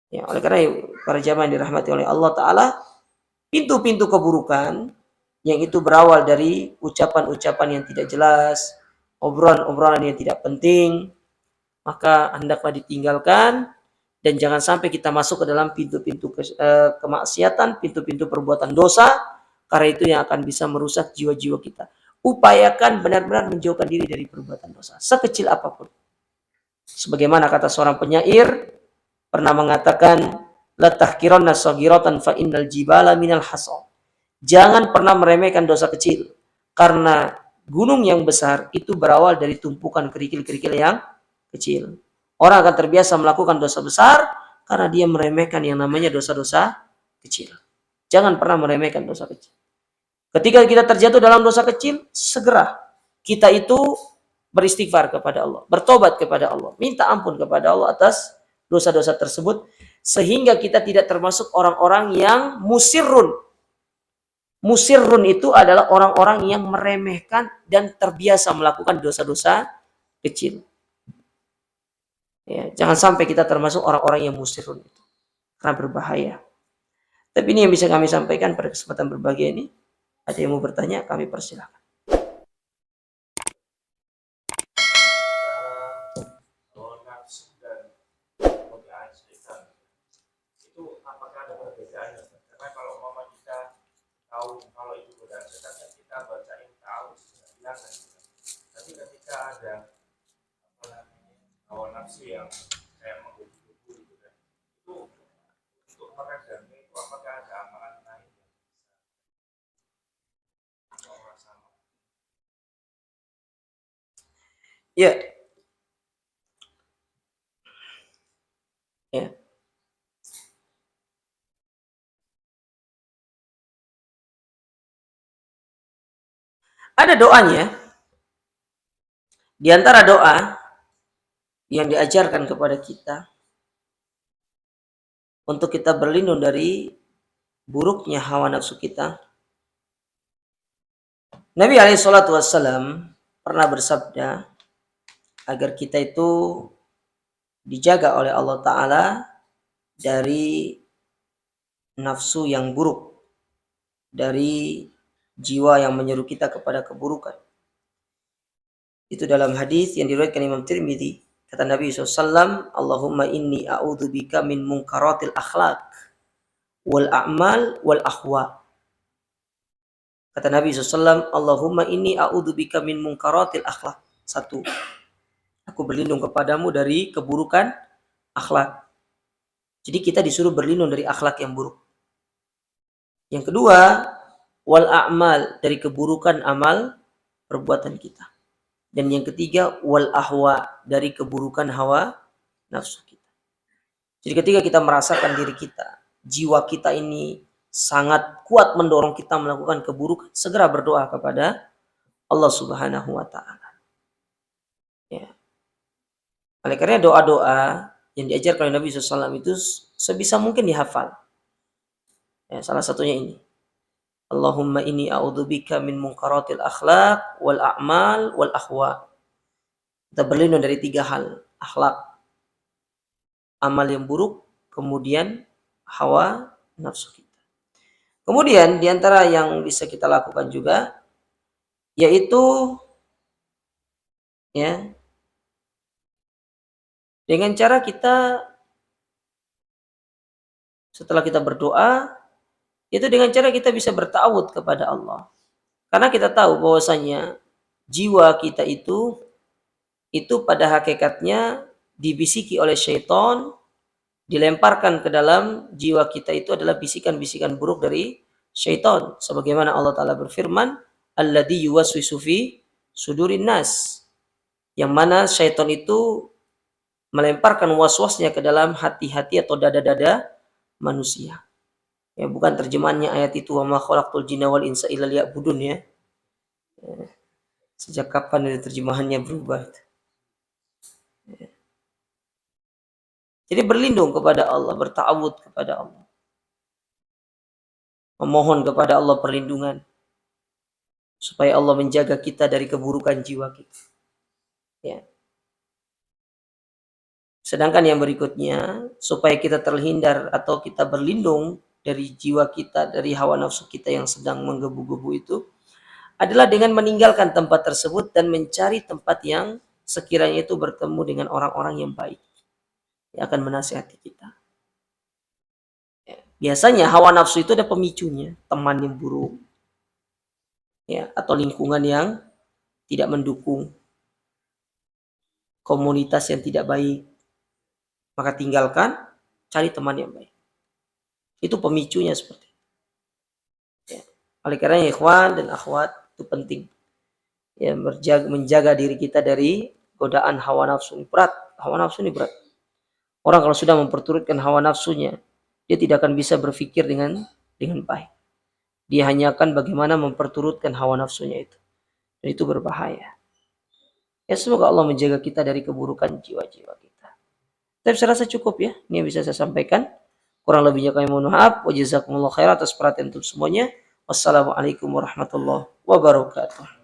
Ya, oleh karena para jamaah yang dirahmati oleh Allah Ta'ala, pintu-pintu keburukan yang itu berawal dari ucapan-ucapan yang tidak jelas, obrolan-obrolan yang tidak penting, maka hendaklah ditinggalkan. Dan jangan sampai kita masuk ke dalam pintu-pintu kemaksiatan, pintu-pintu perbuatan dosa, karena itu yang akan bisa merusak jiwa-jiwa kita. Upayakan benar-benar menjauhkan diri dari perbuatan dosa, sekecil apapun. Sebagaimana kata seorang penyair, pernah mengatakan, la tahkiranna saghiratan fa innal jibala minal hasa. Jangan pernah meremehkan dosa kecil, karena gunung yang besar itu berawal dari tumpukan kerikil-kerikil yang kecil. Orang akan terbiasa melakukan dosa besar karena dia meremehkan yang namanya dosa-dosa kecil. Jangan pernah meremehkan dosa kecil. Ketika kita terjatuh dalam dosa kecil, segera kita itu beristighfar kepada Allah, bertobat kepada Allah, minta ampun kepada Allah atas dosa-dosa tersebut, sehingga kita tidak termasuk orang-orang yang musirrun. Musirrun itu adalah orang-orang yang meremehkan dan terbiasa melakukan dosa-dosa kecil. Ya, jangan sampai kita termasuk orang-orang yang musirun itu, karena berbahaya. Tapi ini yang bisa kami sampaikan pada kesempatan berbahagia ini. Ada yang mau bertanya, kami persilakan. Itu apakah ada perbedaannya? Karena kalau mama kita tahu kalau itu godaan setan, kan kita bacain tahu hilang kan. Tapi ketika ada apa namanya hawa nafsu yang kayak menggebu-gebu gitu kan, itu untuk meredamnya itu apakah ada amalan lain yang bisa orang sama? Ya. Ya. Ada doanya. Di antara doa yang diajarkan kepada kita untuk kita berlindung dari buruknya hawa nafsu kita. Nabi SAW pernah bersabda agar kita itu dijaga oleh Allah Ta'ala dari nafsu yang buruk, dari jiwa yang menyeru kita kepada keburukan. Itu dalam hadis yang diriwayatkan Imam Tirmidzi. Kata Nabi SAW, Allahumma inni a'udzubika min munkaratil akhlaq wal a'mal wal ahwa. Kata Nabi SAW, Allahumma inni a'udzubika min munkaratil akhlaq. Satu, aku berlindung kepadamu dari keburukan akhlak. Jadi kita disuruh berlindung dari akhlak yang buruk. Yang kedua, wal a'mal, dari keburukan amal perbuatan kita. Dan yang ketiga, wal ahwa, dari keburukan hawa nafsu kita. Jadi ketika kita merasakan diri kita, jiwa kita ini sangat kuat mendorong kita melakukan keburukan, segera berdoa kepada Allah Subhanahu wa Ta'ala. Ya. Oleh karena doa-doa yang diajarkan oleh Nabi SAW itu sebisa mungkin dihafal. Ya, salah satunya ini. Allahumma inni a'udzubika min munkaratil akhlaq wal a'mal wal ahwa. Kita berlindung dari tiga hal. Akhlak, amal yang buruk, kemudian hawa nafsu kita. Kemudian diantara yang bisa kita lakukan juga yaitu ya dengan cara kita setelah kita berdoa itu dengan cara kita bisa bertawud kepada Allah. Karena kita tahu bahwasanya jiwa kita itu pada hakikatnya dibisiki oleh syaitan, dilemparkan ke dalam jiwa kita itu adalah bisikan-bisikan buruk dari syaitan. Sebagaimana Allah Ta'ala berfirman, alladzi yuwaswisu fi sudurin nas. Yang mana syaitan itu melemparkan waswasnya ke dalam hati-hati atau dada-dada manusia. Ya, bukan terjemahannya ayat itu wa ma khalaqtul jinna wal insa illa liya'budun ya. Sejak kapan dari terjemahannya berubah? Ya. Jadi berlindung kepada Allah, bertawud kepada Allah. Memohon kepada Allah perlindungan supaya Allah menjaga kita dari keburukan jiwa kita. Ya. Sedangkan yang berikutnya, supaya kita terhindar atau kita berlindung dari jiwa kita, dari hawa nafsu kita yang sedang menggebu-gebu itu, adalah dengan meninggalkan tempat tersebut dan mencari tempat yang sekiranya itu bertemu dengan orang-orang yang baik, yang akan menasihati kita. Ya. Biasanya hawa nafsu itu ada pemicunya, teman yang buruk, ya, atau lingkungan yang tidak mendukung, komunitas yang tidak baik. Maka tinggalkan, cari teman yang baik. Itu pemicunya seperti itu. Ya. Oleh karena ikhwan dan akhwat itu penting. Ya, menjaga diri kita dari godaan hawa nafsu ini berat. Hawa nafsu ini berat. Orang kalau sudah memperturutkan hawa nafsunya, dia tidak akan bisa berpikir dengan baik. Dia hanya akan bagaimana memperturutkan hawa nafsunya itu. Dan itu berbahaya. Ya, semoga Allah menjaga kita dari keburukan jiwa-jiwa kita. Tapi saya rasa cukup ya. Ini yang bisa saya sampaikan. Kurang lebihnya kami mohon maaf. Wa jazakumullah khairan atas perhatian untuk semuanya. Wassalamualaikum warahmatullahi wabarakatuh.